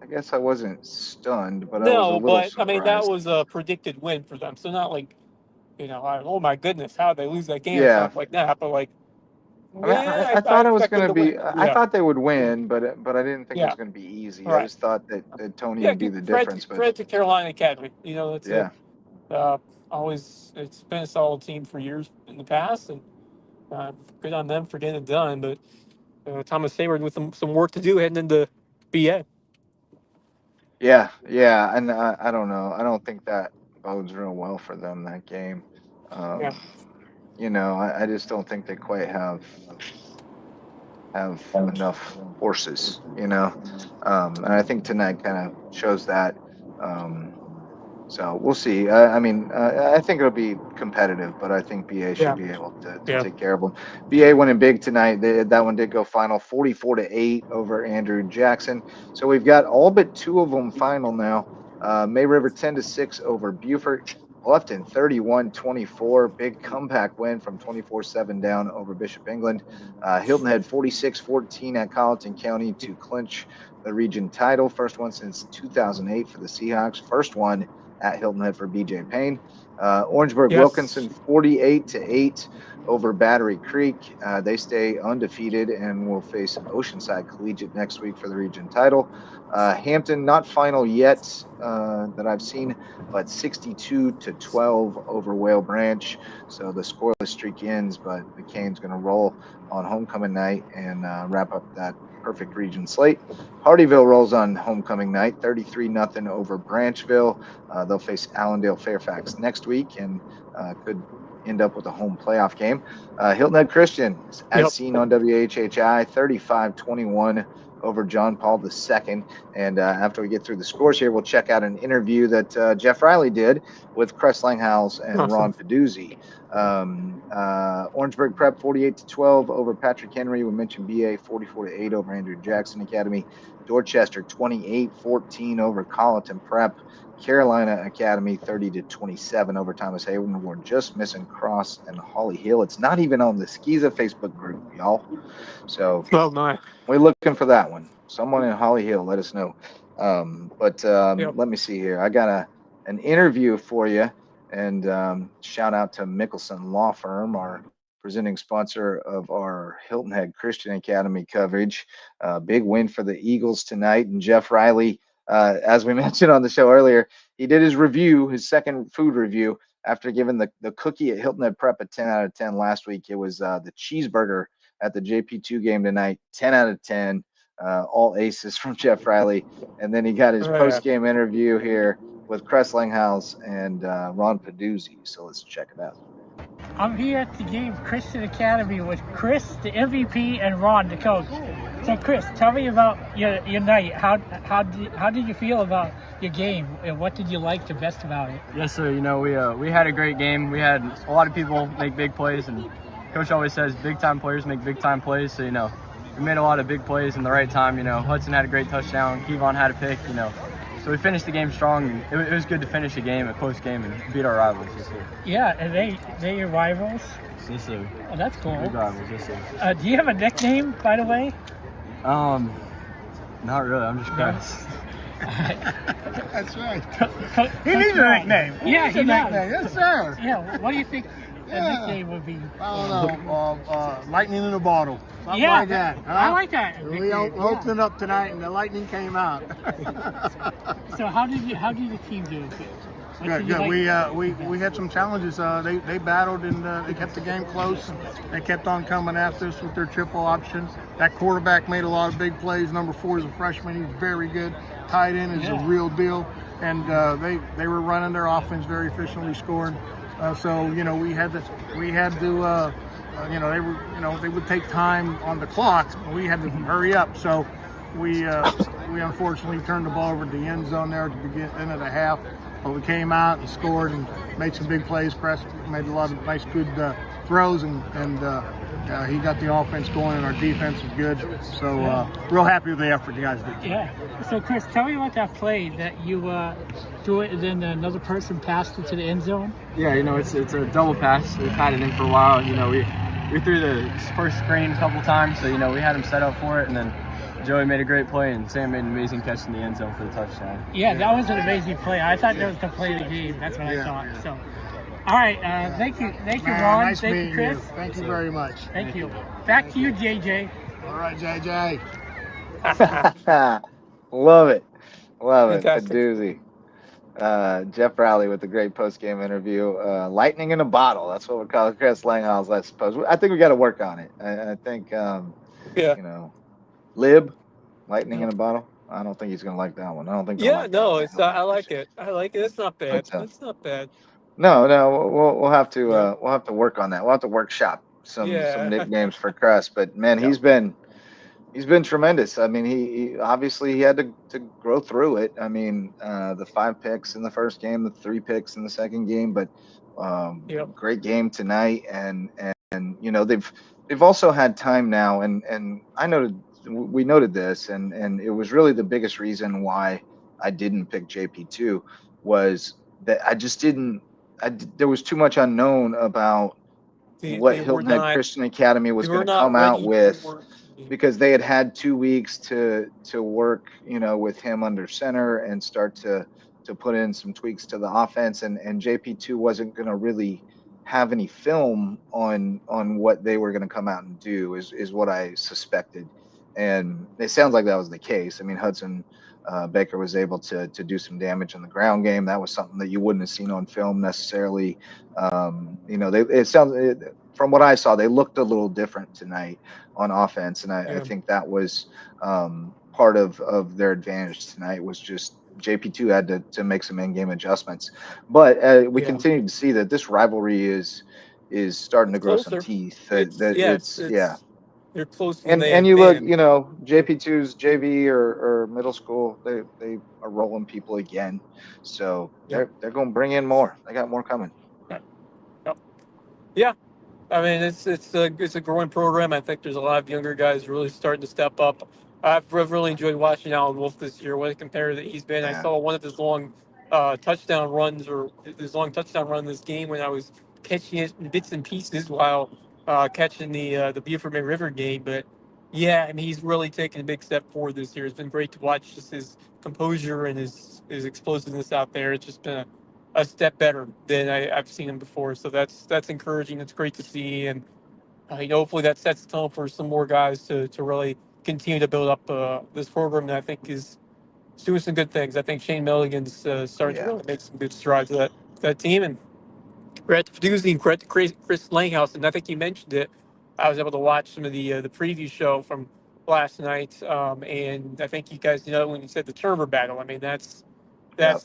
I guess I wasn't stunned, but I was a
No,
little
but I mean that
surprised.
was a predicted win for them. So not like oh my goodness, how did they lose that game? It's
Yeah.
not like that, but like.
I mean,
Yeah,
I
I
thought it was
expect
going
them
to
to
be.
win.
I
Yeah,
thought they would win, but I didn't think it was
yeah,
going to be easy.
all
I
right.
just thought that Tony
Yeah,
would be the
credit,
difference. But
credit to Carolina Academy. It's
yeah,
it's been a solid team for years in the past, and good on them for getting it done. But Thomas Hayward with some work to do heading into BA.
yeah, and I don't know. I don't think that bodes real well for them that game.
Yeah.
I just don't think they quite have enough horses. And I think tonight kind of shows that. Um, so we'll see. I think it'll be competitive, but I think BA should
Yeah.
be able to
Yeah.
take care of them. BA winning big tonight. That one did go final 44-8 over Andrew Jackson. So we've got all but two of them final now. May River 10-6 over Beaufort. Bluffton 31-24. Big comeback win from 24-7 down over Bishop England. Hilton Head 46-14 at Colleton County to clinch the region title. First one since 2008 for the Seahawks. First one at Hilton Head for BJ Payne. Orangeburg
Yes.
Wilkinson 48-8 over Battery Creek. They stay undefeated and will face Oceanside Collegiate next week for the region title. Hampton not final yet that I've seen, but 62-12 over Whale Branch. So the scoreless streak ends, but McCain's going to roll on homecoming night and wrap up that perfect region slate. Hardyville rolls on homecoming night, 33-0 over Branchville. They'll face Allendale Fairfax next week and could end up with a home playoff game. Hilton Head Christian, as seen on WHHI, 35-21 over John Paul II. And after we get through the scores here, we'll check out an interview that Jeff Riley did with Cress Langhouse and Ron Peduzzi. Orangeburg Prep 48-12 over Patrick Henry. We mentioned BA 44-8 over Andrew Jackson Academy. Dorchester 28-14 over Colleton Prep. Carolina Academy 30-27 over Thomas Hayward. We're just missing Cross and Holly Hill. It's not even on the Skiza Facebook group, y'all. So we're looking for that one. Someone in Holly Hill, let us know. Let me see here. I got an interview for you, and shout out to Mickelson Law Firm, our presenting sponsor of our Hilton Head Christian Academy coverage. Big win for the Eagles tonight, and Jeff Riley, as we mentioned on the show earlier, he did his second food review after giving the cookie at Hilton Head Prep a 10 out of 10 last week. It was the cheeseburger at the JP2 game tonight, 10 out of 10, all aces from Jeff Riley. And then he got his post-game interview here with Cress Langhouse and Ron Peduzzi. So let's check it out.
I'm here at the game Christian Academy with Chris, the MVP, and Ron, the coach. So, Chris, tell me about your night. How did you feel about your game, and what did you like the best about it?
Yes, sir. We had a great game. We had a lot of people make big plays, and Coach always says big-time players make big-time plays. So, we made a lot of big plays in the right time. Hudson had a great touchdown. Kevon had a pick, So we finished the game strong, and it was good to finish a close game, and beat our rivals this year.
Yeah, and they your rivals?
Yes, sir.
Oh, that's cool.
Big rivals, yes, sir.
Do you have a nickname, by the way?
Not really. I'm just Chris.
That's right. He needs a nickname.
Yeah, he does.
Yes, sir.
Yeah, what do you think a nickname would be?
I don't know. Lightning in a bottle. Something
like
that. Huh?
I like that.
We opened up tonight and the lightning came out.
So how did the team do?
Good. We had some challenges. They battled and they kept the game close. They kept on coming after us with their triple option. That quarterback made a lot of big plays. Number 4 is a freshman. He's very good. Tight end is a real deal. And they were running their offense very efficiently, scoring. We had to. They would take time on the clock. We had to hurry up. So we unfortunately turned the ball over to the end zone there at the beginning of the half. But we came out and scored and made some big plays. Press made a lot of nice, good throws, and he got the offense going, and our defense was good. So real happy with the effort you guys did.
Yeah. So Chris, tell me about that play that you threw it, and then another person passed it to the end zone.
Yeah, it's a double pass. We've had it in for a while. We threw the first screen a couple times, so we had him set up for it, and then Joey made a great play, and Sam made an amazing catch in the end zone for the touchdown.
Yeah, that was an amazing play. I thought that was the play of the game. That's what I thought. So, all right, thank you, Ron.
Nice
thank you, Chris.
Thank you very much.
Thank you. Back to you, JJ.
All right, JJ.
Love it.
Fantastic.
A doozy. Jeff Riley with a great post-game interview. Lightning in a bottle. That's what we're calling Chris Langhouse, I suppose. I think we got to work on it. I think, Lib, lightning in a bottle. I don't think he's going to like that one. I don't think they'll
Yeah,
like that
no,
one.
it's I like it. I like it. It's not bad.
But
It's not bad.
no, we'll have to
Yep.
work on that. We'll have to workshop some
Yeah.
nicknames for Crust. But man,
Yep.
he's been tremendous. I mean, he obviously he had to grow through it. I mean, the 5 picks in the first game, the 3 picks in the second game, but
Yep.
great game tonight. And you know they've also had time now, and we noted this, and it was really the biggest reason why I didn't pick JP2 was that I just didn't. There was too much unknown about what
They were
Hilton Head
not.
Christian Academy
They
was
were
going to
not
come out
ready
with
for.
because they had 2 weeks to work, you know, with him under center and start to put in some tweaks to the offense. And JP2 wasn't going to really have any film on what they were going to come out and do is what I suspected. And it sounds like that was the case. I mean, Hudson Baker was able to do some damage in the ground game. That was something that you wouldn't have seen on film necessarily. You know, from what I saw, they looked a little different tonight on offense, and I think that was part of their advantage tonight was just JP2 had to make some in-game adjustments. But we continue to see that this rivalry is starting to grow some teeth.
They're closer than
And
they've
you look,
been.
you know, JP2's JV or middle school, they are rolling people again. So they're going to bring in more. They got more coming.
Yeah, I mean it's a growing program. I think there's a lot of younger guys really starting to step up. I've really enjoyed watching Alan Wolf this year. What a competitor that he's been. I saw one of his long touchdown runs or his long touchdown run this game when I was catching it in bits and pieces while catching the Beaufort River game. But yeah, I mean he's really taken a big step forward this year. It's been great to watch just his composure and his explosiveness out there. It's just been a step better than I've seen him before. So that's encouraging. It's great to see, and you know, hopefully that sets the tone for some more guys to really continue to build up this program that I think is doing some good things. I think Shane Milligan's starting to really make some good strides with that team, and credit to Peduzzi and credit to Chris Langhouse. And I think you mentioned it. I was able to watch some of the preview show from last night, and I think you guys know when you said the turnover battle. I mean that's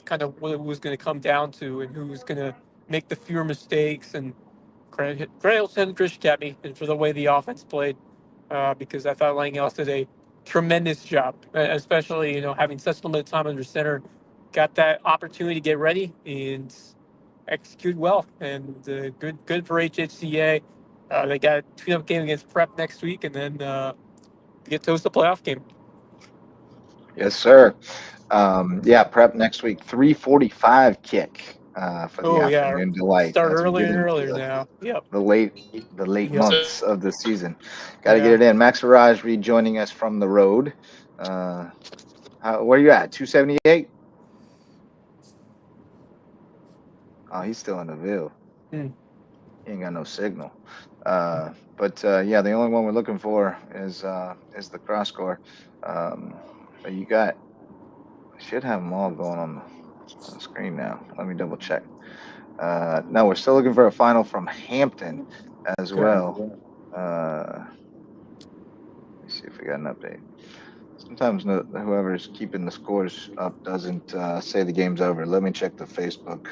kind of what it was going to come down to, and who's going to make the fewer mistakes. And credit to Chris Academy and for the way the offense played, because I thought Langhouse did a tremendous job, especially having such limited time under center, got that opportunity to get ready and execute well, and good for HHCA. They got a tune-up game against Prep next week, and then get to host a playoff game.
Yes, sir. Prep next week, 3:45 kick for the afternoon delight.
Start
as we
earlier
get
and
into
earlier now. Yep.
The late months of the season. Got to
Yeah.
get it in. Max Farage rejoining us from the road. Where are you at? 278? Oh, he's still in the Ville. He ain't got no signal. But the only one we're looking for is the cross score. But you got, should have them all going on the screen now. Let me double check. No, we're still looking for a final from Hampton as well. Let me see if we got an update. Sometimes whoever's keeping the scores up doesn't say the game's over. Let me check the Facebook.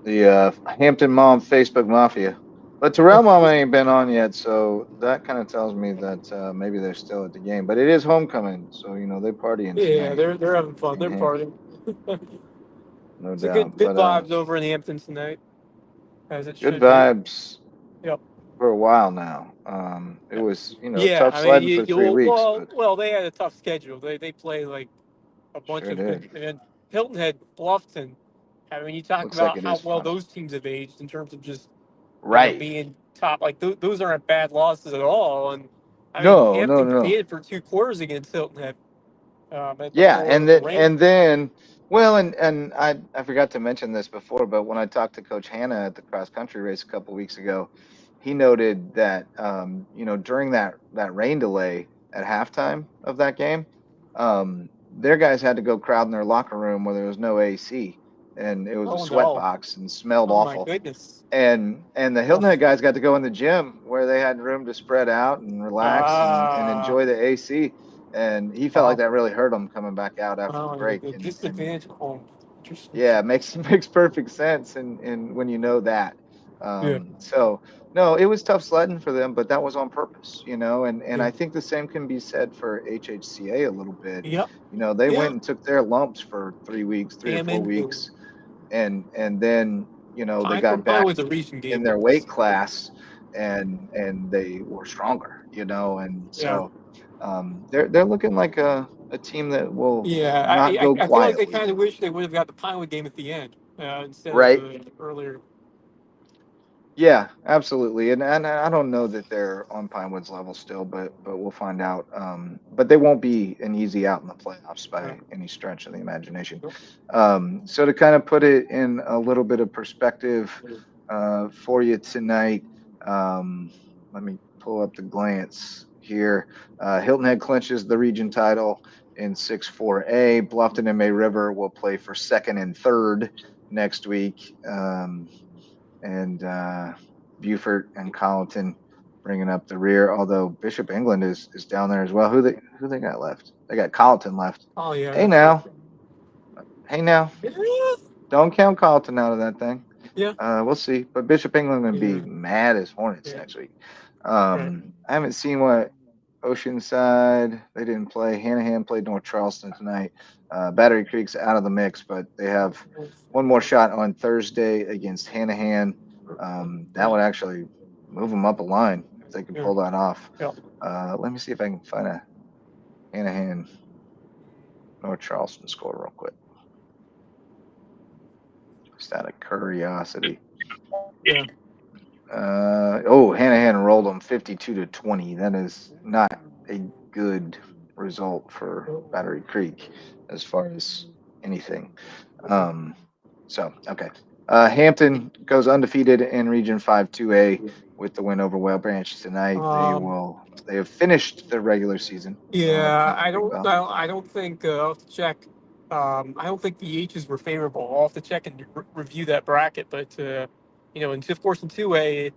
The Hampton Mom Facebook Mafia. But Terrell Mama ain't been on yet, so that kind of tells me that maybe they're still at the game. But it is homecoming, so they're partying tonight.
Yeah, they're having fun. They're partying.
No
it's
doubt.
Good vibes over in Hampton tonight, as it should be.
Good vibes.
Yep.
For a while now. It was tough sledding for 3 weeks.
Well, they had a tough schedule. They played like a bunch of good, and Hilton Head, Bluffton. I mean, you talk about how well those teams have aged in terms of just being top. Like those aren't bad losses at all. And I mean, Hampton competed for 2 quarters against Hilton Head.
And then I forgot to mention this before, but when I talked to Coach Hanna at the cross country race a couple weeks ago, he noted that during that rain delay at halftime of that game, their guys had to go crowd in their locker room where there was no AC, and it was a sweat box and smelled awful.
My goodness.
And the Hilton Head guys got to go in the gym where they had room to spread out and relax and enjoy the AC. and he felt like that really hurt him coming back out after the break.
The disadvantage at home.
Yeah, makes perfect sense, and when you know that.
Yeah.
So no, it was tough sledding for them, but that was on purpose, and I think the same can be said for HHCA a little bit.
Yep.
They
Yeah.
went and took their lumps for 3 weeks, 3 or 4 weeks, and then they got back
was a recent game
in their weight class, and they were stronger, and so they're looking like a team that will
Yeah,
not go
I feel like they
quietly,
kind of wish they would have got the Pinewood game at the end instead of
right?
earlier.
Yeah, absolutely. And I don't know that they're on Pinewood's level still, but we'll find out. But they won't be an easy out in the playoffs by any stretch of the imagination. So to kind of put it in a little bit of perspective for you tonight, let me pull up the glance here. Hilton Head clinches the region title in 6-4A. Bluffton and May River will play for second and third next week. And Beaufort and Colleton bringing up the rear. Although Bishop England is down there as well. Who they got left? They got Colleton left.
Oh yeah.
Hey now, don't count Colleton out of that thing.
Yeah.
We'll see. But Bishop England gonna be mad as Hornets next week. I haven't seen what Oceanside. They didn't play. Hanahan played North Charleston tonight. Battery Creek's out of the mix, but they have one more shot on Thursday against Hanahan. That would actually move them up a line if they can pull that off. Let me see if I can find a Hanahan North Charleston score real quick. Just out of curiosity.
Yeah.
Hanahan rolled them 52-20. That is not a good result for Battery Creek as far as anything. Okay. Hampton goes undefeated in Region 5-2A with the win over Whale Branch tonight. They have finished their regular season.
Yeah, I don't think I'll have to check. I don't think the H's were favorable. I'll have to check and review that bracket. But of course in 2A,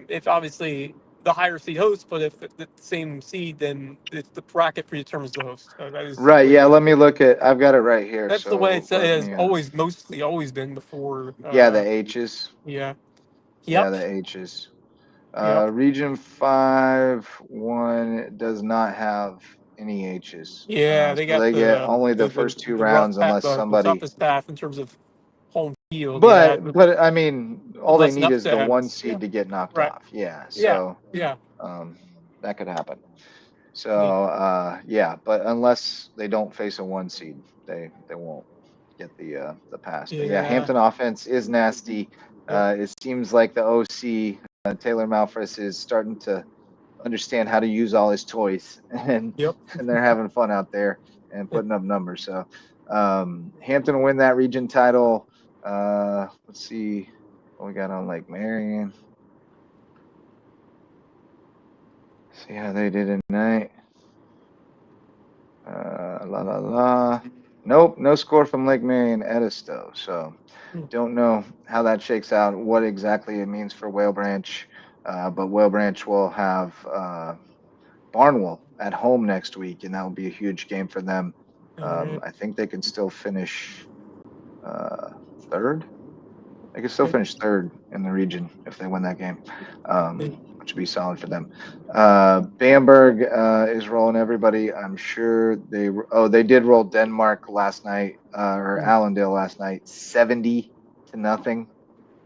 it's obviously the higher seed host. But if it's the same seed, then it's the bracket predetermines the host. That is
right. Yeah. Let me look at. I've got it right here.
That's
so
the way it has always been before.
The H's.
Yeah.
Yeah, the H's. Region 5-1 does not have any H's.
Yeah, they got
get only the first two rounds unless somebody.
The toughest path in terms of home field.
But I mean, all they need is the
upset.
1 seed to get knocked off. Yeah. So that could happen. So but unless they don't face a 1 seed, they won't get the pass. But Hampton offense is nasty. It seems like the OC Taylor Malfris is starting to understand how to use all his toys, and they're having fun out there and putting up numbers. So Hampton will win that region title. Let's see what we got on Lake Marion. See how they did tonight. Nope, no score from Lake Marion Edisto. So don't know how that shakes out, what exactly it means for Whale Branch. But Whale Branch will have Barnwell at home next week, and that will be a huge game for them. I think they can still finish third. They can still finish third in the region if they win that game, which would be solid for them. Bamberg is rolling everybody. I'm sure they did roll Denmark last night, or Allendale last night, 70-0.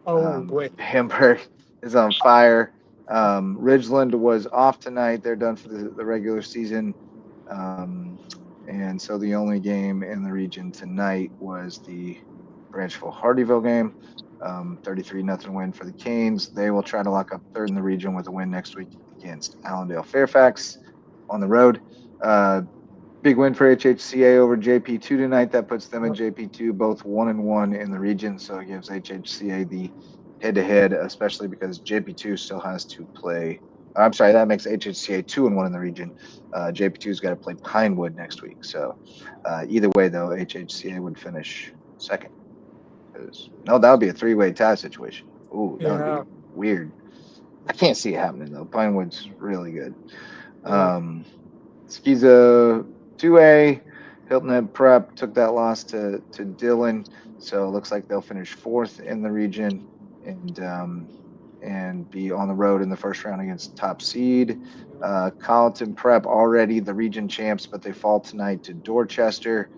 Boy.
Bamberg is on fire. Ridgeland was off tonight. They're done for the regular season. And so the only game in the region tonight was the Branchville-Hardyville game. 33-0 win for the Canes. They will try to lock up third in the region with a win next week against Allendale-Fairfax on the road. Big win for HHCA over JP2 tonight. That puts them in JP2 both 1-1 in the region. So it gives HHCA the head-to-head, especially because JP2 still has to play. I'm sorry, that makes HHCA 2-1 in the region. JP2's got to play Pinewood next week. So either way, though, HHCA would finish second. No, that would be a 3-way tie situation. Ooh, that would be weird. I can't see it happening, though. Pinewood's really good. Skiza 2A, Hilton Head Prep took that loss to Dillon, so it looks like they'll finish 4th in the region and be on the road in the first round against top seed. Colleton Prep already the region champs, but they fall tonight to Dorchester.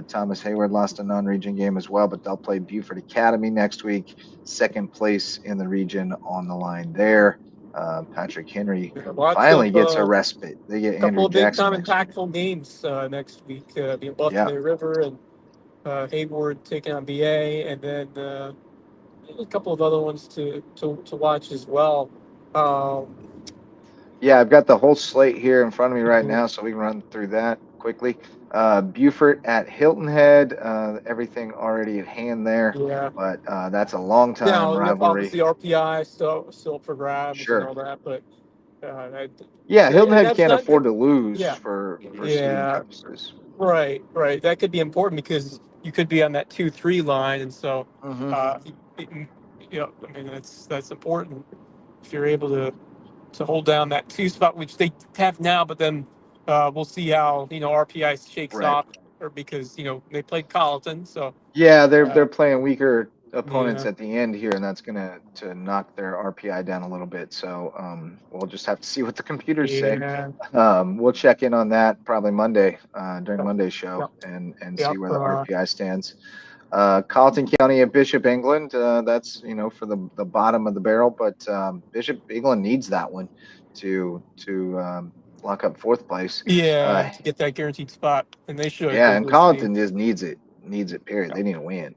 Thomas Hayward lost a non-region game as well, but they'll play Buford Academy next week. 2nd place in the region on the line there. Patrick Henry finally gets a respite. They get Andrew Jackson next week.
Impactful games next week. Being Buffalo River and Hayward taking on BA, and then a couple of other ones to watch as well.
Yeah, I've got the whole slate here in front of me right now, so we can run through that quickly. Beaufort at Hilton Head, everything already at hand there.
Yeah,
but that's a long time rivalry.
Obviously, RPI still for grabs
Sure.
and all that, but
Hilton Head can't afford to lose for seeding purposes.
Right. That could be important because you could be on that 2-3 line, and so I mean that's important if you're able to hold down that 2 spot, which they have now. But then we'll see how RPI shakes off, or because they played Colleton, so
they're playing weaker opponents at the end here, and that's gonna knock their RPI down a little bit. So we'll just have to see what the computers say. We'll check in on that probably Monday during Monday's show and see where the RPI stands. Colleton County at Bishop England, that's for the bottom of the barrel, but Bishop England needs that one to lock up 4th place.
To get that guaranteed spot, and they should.
And Colleton just needs it period. They need to win.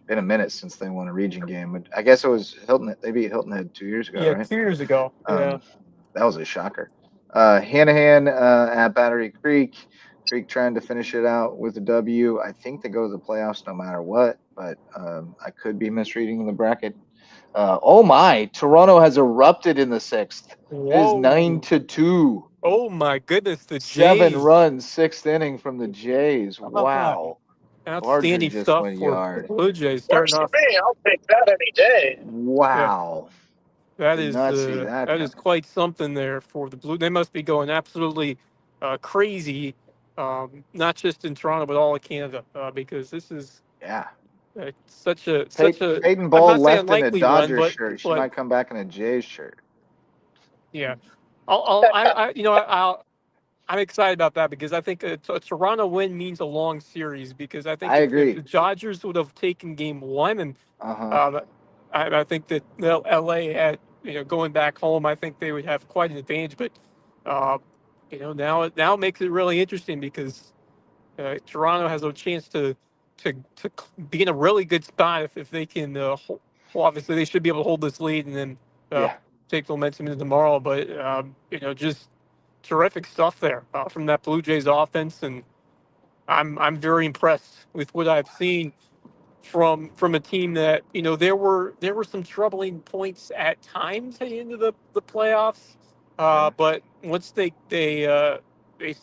Been a minute since they won a region game. I guess it was Hilton. They beat Hilton Head 2 years ago, right?
2 years ago.
That was a shocker. Hanahan at Battery Creek. Creek trying to finish it out with a W. I think they go to the playoffs no matter what, but I could be misreading the bracket. Oh my! Toronto has erupted in the 6th. It is 9-2.
Oh my goodness! The
7
Jays.
runs, 6th inning from the Jays. Wow!
Outstanding stuff for Blue Jays.
Works for me. I'll take that any day.
Wow.
That is quite something there for the Blue. They must be going absolutely crazy, not just in Toronto but all of Canada, because this is such a
Peyton Ball left in a Dodgers shirt. She might come back in a Jays shirt.
Yeah, I'm excited about that because I think a Toronto win means a long series, because I think if the Dodgers would have taken game 1 and I think that LA had going back home, I think they would have quite an advantage. But now it makes it really interesting because Toronto has a chance to be in a really good spot if they can. Obviously, they should be able to hold this lead and then take the momentum into tomorrow. But just terrific stuff there from that Blue Jays offense, and I'm very impressed with what I've seen from a team that there were some troubling points at times at the end of the playoffs, but once they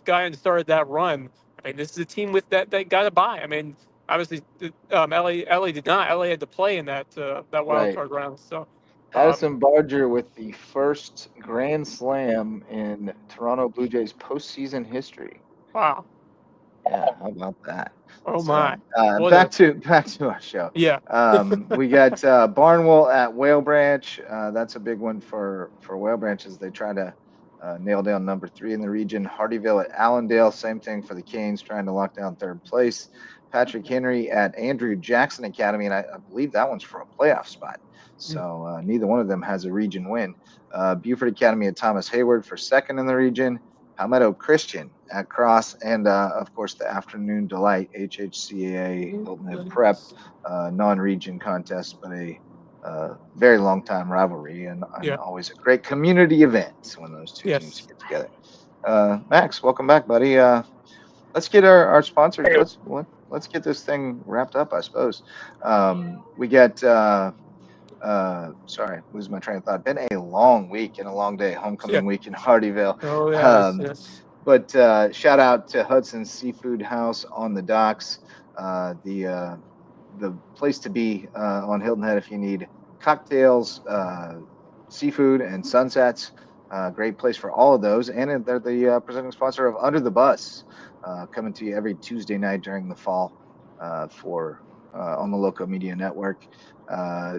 got and started that run, I mean, this is a team with that got to buy. I mean, obviously, LA did not. LA had to play in that wild card round. So
Addison Barger with the first grand slam in Toronto Blue Jays postseason history.
Wow.
Yeah, how about that?
Oh my!
Back to our show.
Yeah.
We got Barnwell at Whale Branch. That's a big one for Whale Branch as they try to nail down number 3 in the region. Hardyville at Allendale, same thing for the Canes, trying to lock down 3rd place. Patrick Henry at Andrew Jackson Academy, and I believe that one's for a playoff spot. So neither one of them has a region win. Buford Academy at Thomas Hayward for 2nd in the region. Palmetto Christian at Cross, and of course the Afternoon Delight HHCAA Hilton Head Prep non-region contest, but a very long time rivalry and always a great community event when those two teams get together. Max, welcome back, buddy. Let's get our sponsors. Let's get this thing wrapped up, I suppose. We got sorry, losing my train of thought. Been a long week and a long day, homecoming week in Hardyville.
Oh, yes.
But shout out to Hudson's Seafood House on the docks, the place to be on Hilton Head if you need cocktails, seafood, and sunsets. Great place for all of those. And they're the presenting sponsor of Under the Bus, coming to you every Tuesday night during the fall for on the Lowco Media Network.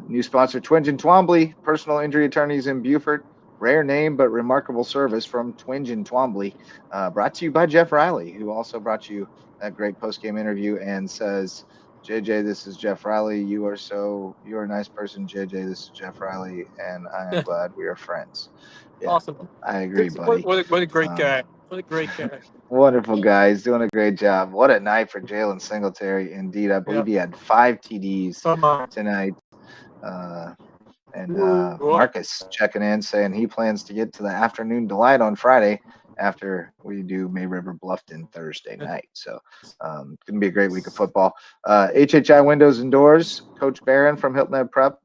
New sponsor, Twinge and Twombly, personal injury attorneys in Beaufort. Rare name, but remarkable service from Twinge and Twombly. Brought to you by Jeff Riley, who also brought you that great post-game interview and says, JJ, this is Jeff Riley. You're a nice person, JJ. This is Jeff Riley, and I am glad we are friends. Yeah,
awesome.
I agree, buddy.
What a great guy. What a great guy.
Wonderful guy. He's doing a great job. What a night for Jalen Singletary. Indeed, I believe he had 5 TDs tonight. Marcus checking in saying he plans to get to the afternoon delight on Friday after we do May River Bluffton Thursday night. So going to be a great week of football. HHI Windows and Doors, Coach Barron from Hilton Head Prep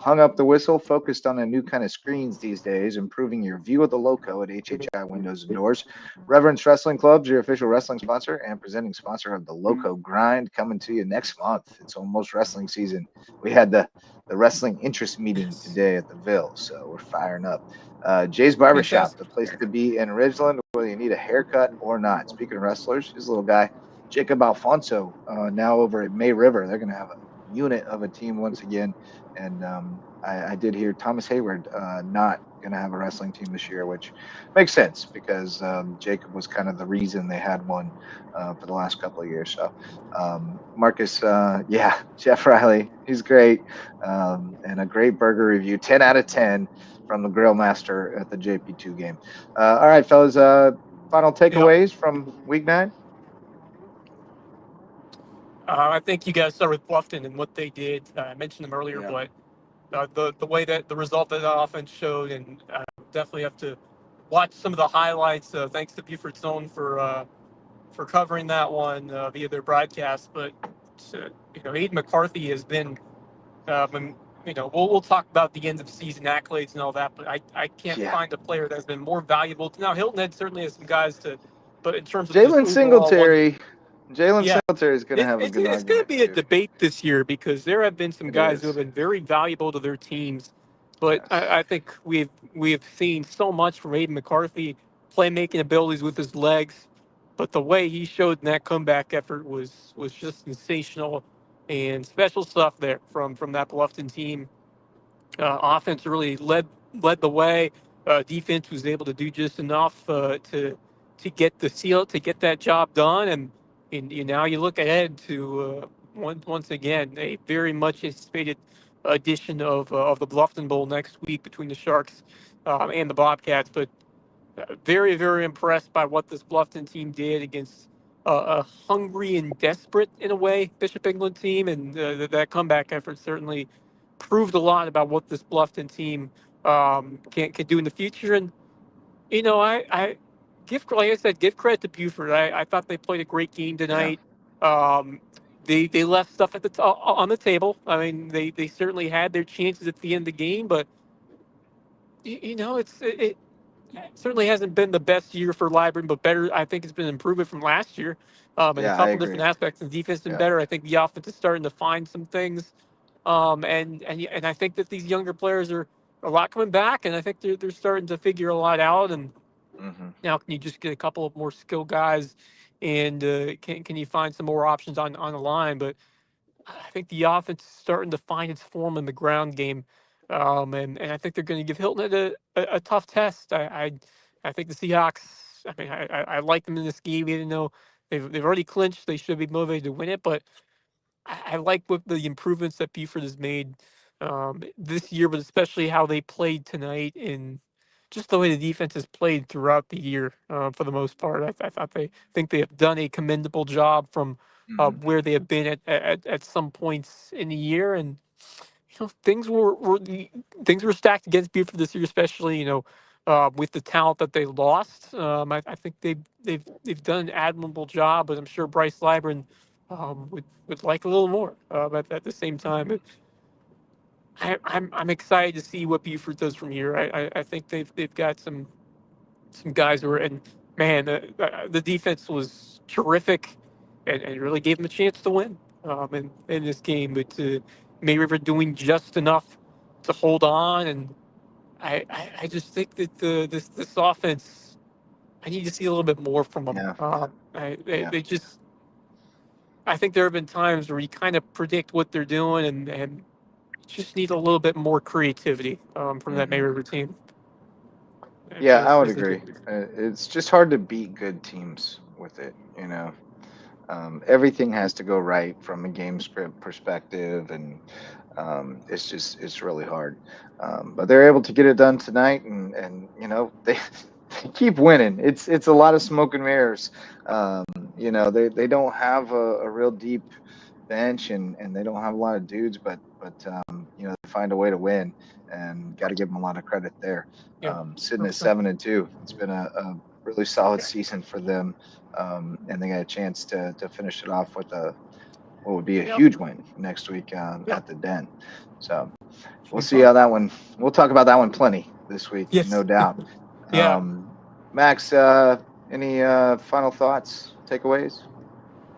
hung up the whistle, focused on a new kind of screens these days, improving your view of the Lowco at HHI Windows and Doors. Reverence Wrestling Club's your official wrestling sponsor and presenting sponsor of the Lowco Grind, coming to you next month. It's almost wrestling season. We had the wrestling interest meeting today at the Ville, so we're firing up. Jay's Barbershop, the place to be in Ridgeland, whether you need a haircut or not. Speaking of wrestlers, his little guy, Jacob Alfonso, now over at May River. They're going to have a unit of a team once again. And I did hear Thomas Hayward not going to have a wrestling team this year, which makes sense because Jacob was kind of the reason they had one for the last couple of years. So Marcus, Jeff Riley, he's great. And a great burger review, 10 out of 10 from the Grill Master at the JP2 game. All right, fellas, final takeaways from week 9?
I think you guys start with Bluffton and what they did. I mentioned them earlier, but the way that the result that the offense showed, and definitely have to watch some of the highlights. Thanks to Buford's Zone for covering that one via their broadcast. But Aiden McCarthy has been, we'll talk about the end of season accolades and all that, but I can't find a player that's been more valuable. Now Hilton Head certainly has some guys but in terms of
Jalen Singletary. Singletary is going to have a good argument.
It's going to be a debate this year because there have been some guys who have been very valuable to their teams, but I think we've seen so much from Aiden McCarthy, playmaking abilities with his legs, but the way he showed in that comeback effort was just sensational, and special stuff there from that Bluffton team. Offense really led the way. Defense was able to do just enough to get that job done, and now you look ahead to once again a very much anticipated edition of the Bluffton Bowl next week between the Sharks and the Bobcats. But very, very impressed by what this Bluffton team did against a hungry and desperate, in a way, Bishop England team, and that comeback effort certainly proved a lot about what this Bluffton team can do in the future. And I give credit to Buford. I thought they played a great game tonight. They left stuff on the table. I mean, they certainly had their chances at the end of the game, but it certainly hasn't been the best year for Library, but better. I think it's been an improvement from last year in a couple different aspects. The defense has been better. I think the offense is starting to find some things, and I think that these younger players are a lot coming back, and I think they're starting to figure a lot out. And now, can you just get a couple of more skilled guys, and can you find some more options on the line? But I think the offense is starting to find its form in the ground game, and I think they're going to give Hilton a tough test. I think the Seahawks. I mean, I like them in this game, even though they've already clinched. They should be motivated to win it, but I like what the improvements that Buford has made this year, but especially how they played tonight and just the way the defense has played throughout the year for the most part. I think they have done a commendable job from where they have been at some points in the year, and things were stacked against Buford this year, especially with the talent that they lost. I think they've done an admirable job, but I'm sure Bryce Libran would like a little more. But at the same time, I'm excited to see what Buford does from here. I think they've got some guys who are, and man, the defense was terrific, and really gave them a chance to win in this game. But May River doing just enough to hold on, and I just think that this offense, I need to see a little bit more from them.
Yeah.
They just, I think there have been times where you kind of predict what they're doing, and just need a little bit more creativity from that May River team.
Yeah, I would
As they do.
agree. It's just hard to beat good teams with it. Everything has to go right from a game script perspective, and it's really hard. But they're able to get it done tonight, and they keep winning. It's a lot of smoke and mirrors. They don't have a real deep bench, and they don't have a lot of dudes, but they find a way to win, and got to give them a lot of credit there.
Yeah.
Sitting at 7-2, it's been a really solid season for them, and they got a chance to finish it off with what would be a huge win next week at the Den. So we'll see how that one. We'll talk about that one plenty this week,
Yes.
no doubt.
Yeah.
Max, any final thoughts, takeaways?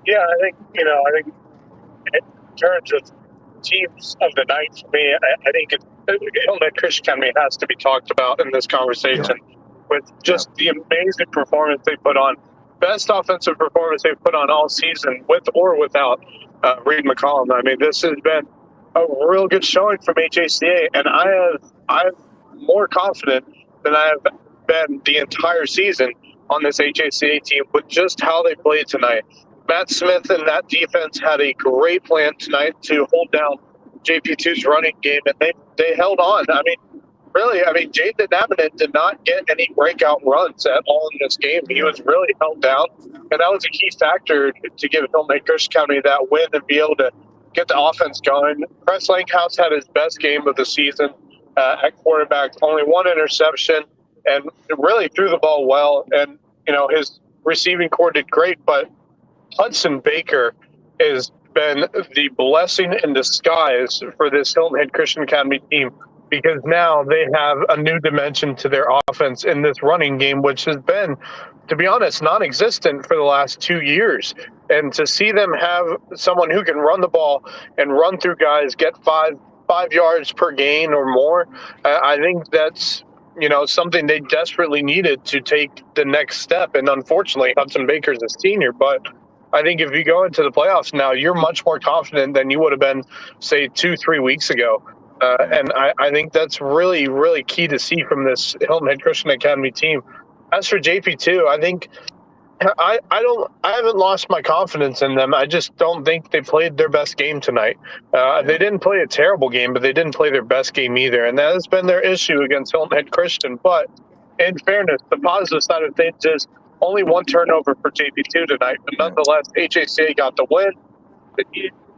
Yeah, I think in terms of teams of the night for me, I think Hilton Christian Academy has to be talked about in this conversation with just the amazing performance they put on. Best offensive performance they've put on all season, with or without Reed McCollum. I mean, this has been a real good showing from HACA, and I'm more confident than I have been the entire season on this HACA team with just how they played tonight. Matt Smith and that defense had a great plan tonight to hold down JP2's running game, and they held on. Jaden Abinant did not get any breakout runs at all in this game. He was really held down, and that was a key factor to give Hilton Christian County that win and be able to get the offense going. Press Langhouse had his best game of the season at quarterback, only one interception, and really threw the ball well. And, his receiving core did great, but Hudson Baker has been the blessing in disguise for this Hilton Head Christian Academy team, because now they have a new dimension to their offense in this running game, which has been, to be honest, non-existent for the last 2 years. And to see them have someone who can run the ball and run through guys, get five yards per gain or more, I think that's something they desperately needed to take the next step. And unfortunately, Hudson Baker's a senior, but I think if you go into the playoffs now, you're much more confident than you would have been, say, 2-3 weeks ago. And I think that's really, really key to see from this Hilton Head Christian Academy team. As for JP2, I think I haven't lost my confidence in them. I just don't think they played their best game tonight. They didn't play a terrible game, but they didn't play their best game either, and that has been their issue against Hilton Head Christian. But in fairness, the positive side of things is only one turnover for JP2 tonight, but nonetheless, HACA got the win.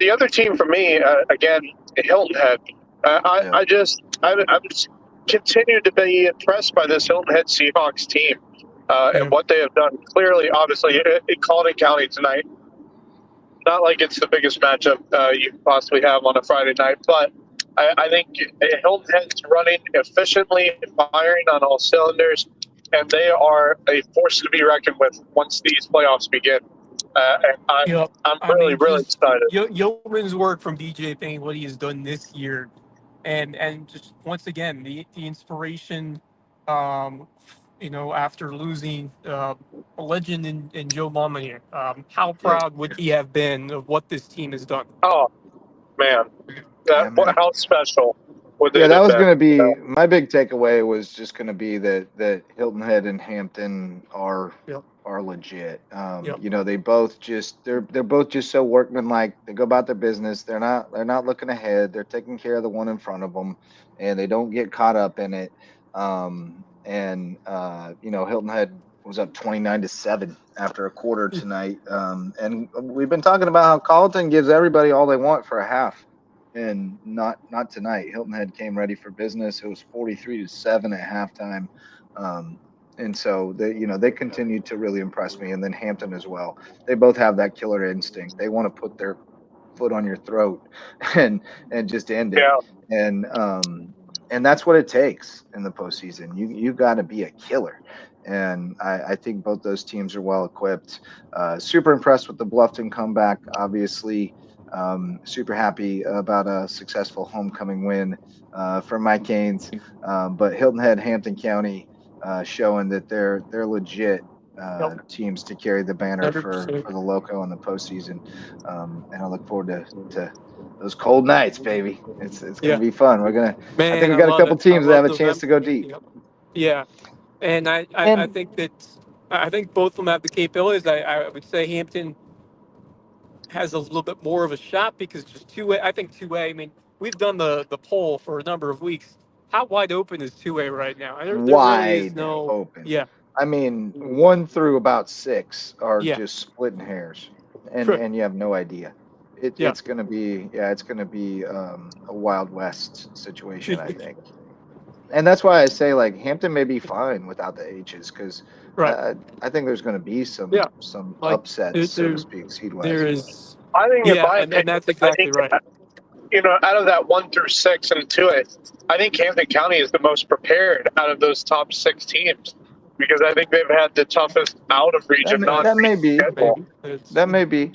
The other team for me, again, Hilton Head. I just continue to be impressed by this Hilton Head Seahawks team and what they have done. Clearly, obviously, in Colleton County tonight, not like it's the biggest matchup you could possibly have on a Friday night, but I think Hilton Head's running efficiently, firing on all cylinders, and they are a force to be reckoned with once these playoffs begin. And I'm really excited.
Yeoman's work from DJ Payne, what he has done this year, and just once again the inspiration, after losing a legend in Joe Mominier. How proud would he have been of what this team has done?
Oh man, how special.
That was going to be my big takeaway. Was just going to be that Hilton Head and Hampton are legit. They both they're both just so workmanlike. They go about their business. They're not looking ahead. They're taking care of the one in front of them, and they don't get caught up in it. Hilton Head was up 29-7 after a quarter tonight. And we've been talking about how Colleton gives everybody all they want for a half. And not tonight. Hilton Head came ready for business. It was 43-7 at halftime, and so they continue to really impress me. And then Hampton as well. They both have that killer instinct. They want to put their foot on your throat and just end it. And that's what it takes in the postseason. You got to be a killer. And I think both those teams are well equipped. Super impressed with the Bluffton comeback. Obviously. Super happy about a successful homecoming win for my Canes. But Hilton Head, Hampton County, showing that they're legit teams to carry the banner for
100%.
the Loco in the postseason. And I look forward to those cold nights, baby. It's
Yeah,
gonna be fun. I think
man,
we
I
got a
love
couple
it. I
teams that have
love
a chance
November.
to go deep.
Yep. Yeah, and I
And
think that I think both of them have the capabilities. I would say Hampton has a little bit more of a shot because just 2A. I think 2A. I mean, we've done the poll for a number of weeks. How wide open is 2A right now? There really is
wide
no.
open.
Yeah,
I mean, 1 through about 6 are
yeah,
just splitting hairs, and
sure.
you have no idea.
Yeah,
It's gonna be a Wild West situation, I think. And that's why I say like Hampton may be fine without the H's because
right.
I think there's going to be
Yeah,
some
like
upsets, so to
there
speak, seed
there
wise.
is.
I think, in
Yeah,
my
and
opinion,
that's exactly right.
out of that 1 through 6 and 2A, I think Hampton County is the most prepared out of those top 6 teams because I think they've had the toughest out of region
That may
non-region
be,
schedule,
Maybe it's.
that may be,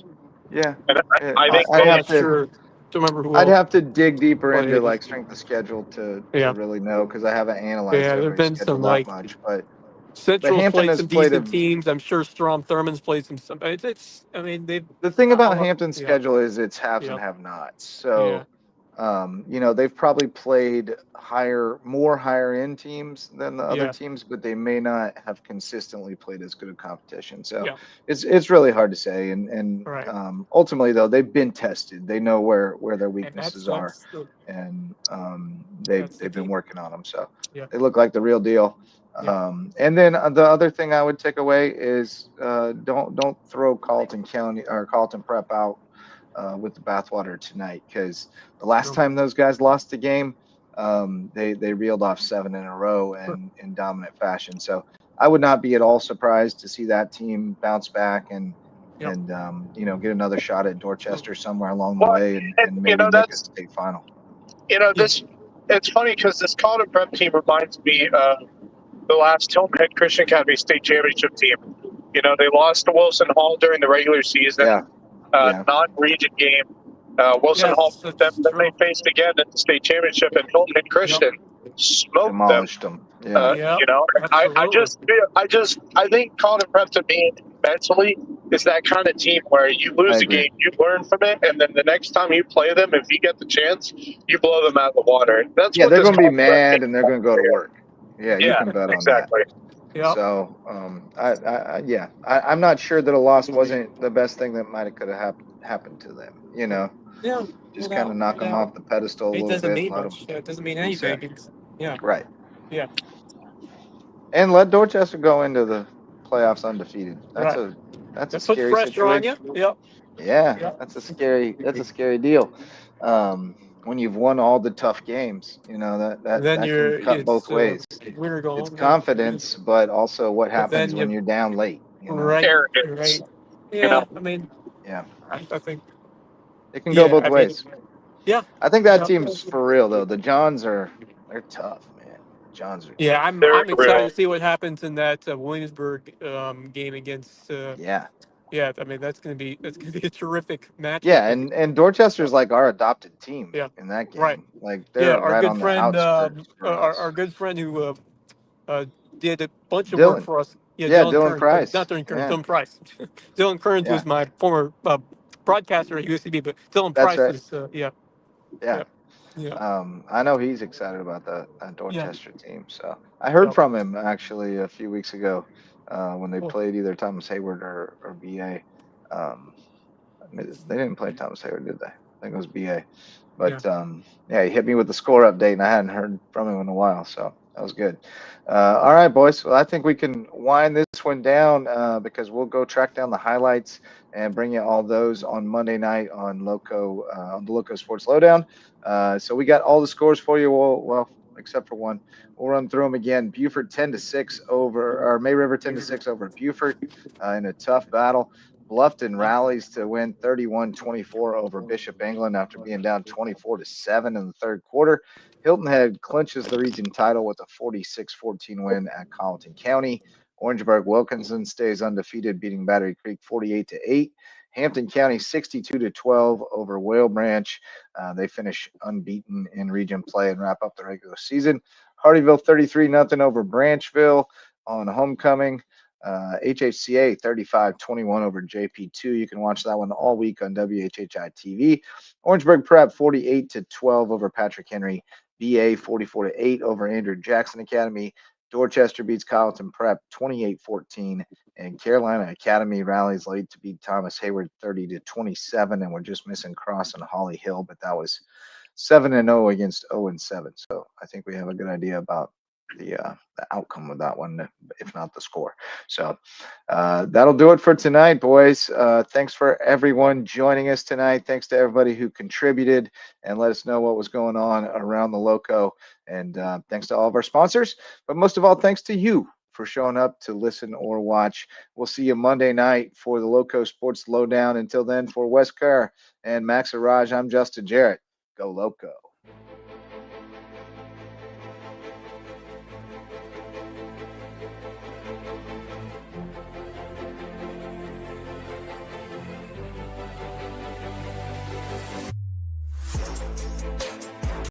yeah.
and I think
I'm
they,
not sure. To remember who
I'd
else
have to dig deeper into
played.
like strength of schedule to
Yeah,
really know because I haven't analyzed
yeah. There've
everybody's
been
schedule
some
that
like
much. But
Central's
Hampton
played
has
some
played
decent
a
teams. I'm sure Strom Thurmond's played some. It's. I mean, they've.
the thing
I
about
love.
Hampton's
Yeah,
schedule is it's haves and
yeah,
have-nots.
yeah,
So, they've probably played more higher end teams than the other
yeah,
teams, but they may not have consistently played as good a competition. So,
yeah.
it's really hard to say. And
Right.
ultimately, though, they've been tested. They know where their
And that's
weaknesses are,
that's the
and
that's the
they've been
key.
working on them. So,
Yeah,
they look like the real deal.
yeah.
And then the other thing I would take away is don't throw Carlton County or Carlton Prep out with the bathwater tonight because the last
No,
time those guys lost the game, they reeled off 7 in a row
sure.
and in dominant fashion. So I would not be at all surprised to see that team bounce back and
Yeah.
get another shot at Dorchester somewhere along the
well,
way and maybe make a
that's
state final.
Yeah.
this. It's funny because this Colin Prep team reminds me of the last Hilton Head Christian Academy state championship team. They lost to Wilson Hall during the regular season,
Yeah, yeah,
non-region game. Wilson Hall,
Yes,
then
that's
they
true.
faced again in the state championship, and Hilton Head
Yep.
Christian smoked them.
demolished them. Yeah,
Yeah.
I
Absolutely.
think Colin Prep to me mentally is that kind of team where you
I
lose a
agree.
game, you learn from it, and then the next time you play them, if you get the chance, you blow them out of the water. That's
Yeah,
what
they're
this
going to be
Colin Prep
mad
team
and they're
is.
going to go to work. Yeah, you
Yeah,
can bet on that.
exactly.
Yep.
So, I'm not sure that a loss wasn't the best thing that might have could have happened to them.
Yeah.
Just kind of
No
knock them
doubt.
off the pedestal a
It
little
doesn't
bit and
mean
let them
much. It doesn't mean
reset.
anything. Yeah.
Right,
Yeah.
and let Dorchester go into the playoffs undefeated.
Right.
That's a
That puts
scary
pressure on
situation.
you. Yep.
Yeah,
Yep.
that's a scary deal. When you've won all the tough games,
Then
that can cut both ways.
we're
It's
going. Yep.
confidence, but also what
But
happens
then
when you're down late.
right.
Arrogance.
Right. Yeah. I mean,
Yeah,
I think.
it can go
Yeah.
both
I mean.
ways.
Yeah.
I think that
Yep.
team's for real though. The Johns they're tough, man. The Johns are
Yeah.
tough.
They're
I'm excited
real.
to see what happens in that Williamsburg game against.
Yeah,
Yeah. I mean, that's gonna be a terrific matchup.
yeah,
And
and Dorchester's like our adopted team
yeah.
in that
Right.
game. Like
Yeah.
they're
Our
right
good
on the
friend.
outskirts for
Our
us.
good friend who uh, did a bunch of work
Dylan,
for us. Yeah,
yeah,
Dylan
Dylan
Kearns,
Price.
not Dylan Kearns,
Yeah,
Dylan Price. Dylan Kearns
yeah,
was my former broadcaster at USCB, but Dylan
that's
Price
right.
is, yeah,
Yeah.
yeah, yeah,
I know he's excited about that
yeah,
Dorchester team. So I heard
yeah.
from him actually a few weeks ago when they
Cool.
played either Thomas Hayward or BA. Um, they didn't play Thomas Hayward, did they? I think it was BA.
Yeah.
But yeah, he hit me with the score update, and I hadn't heard from him in a while, so that was good. All right, boys. Well, I think we can wind this one down because we'll go track down the highlights and bring you all those on Monday night on Loco on the Loco Sports Lowdown. So we got all the scores for you. Well, except for one. We'll run through them again. Buford 10-6 over, or May River 10-6 over Buford in a tough battle. Bluffton rallies to win 31-24 over Bishop England after being down 24-7 in the third quarter. Hilton Head clinches the region title with a 46-14 win at Colleton County. Orangeburg Wilkinson stays undefeated, beating Battery Creek 48-8. Hampton County 62-12 over Whale Branch. They finish unbeaten in region play and wrap up the regular season. Hardyville 33-0 over Branchville on homecoming. HHCA 35-21 over JP2. You can watch that one all week on WHHI TV. Orangeburg Prep 48-12 over Patrick Henry. BA 44-8 over Andrew Jackson Academy. Dorchester beats Carleton Prep 28-14, and Carolina Academy rallies late to beat Thomas Hayward 30-27, and we're just missing Cross and Holly Hill, but that was 7-0 against 0-7. So I think we have a good idea about the outcome of that one, if not the score. So that'll do it for tonight, boys. Thanks for everyone joining us tonight. Thanks to everybody who contributed and let us know what was going on around the Lowco. And thanks to all of our sponsors. But most of all, thanks to you for showing up to listen or watch. We'll see you Monday night for the Lowco Sports Lowdown. Until then, for Wes Kerr and Max Araj, I'm Justin Jarrett. Go Lowco.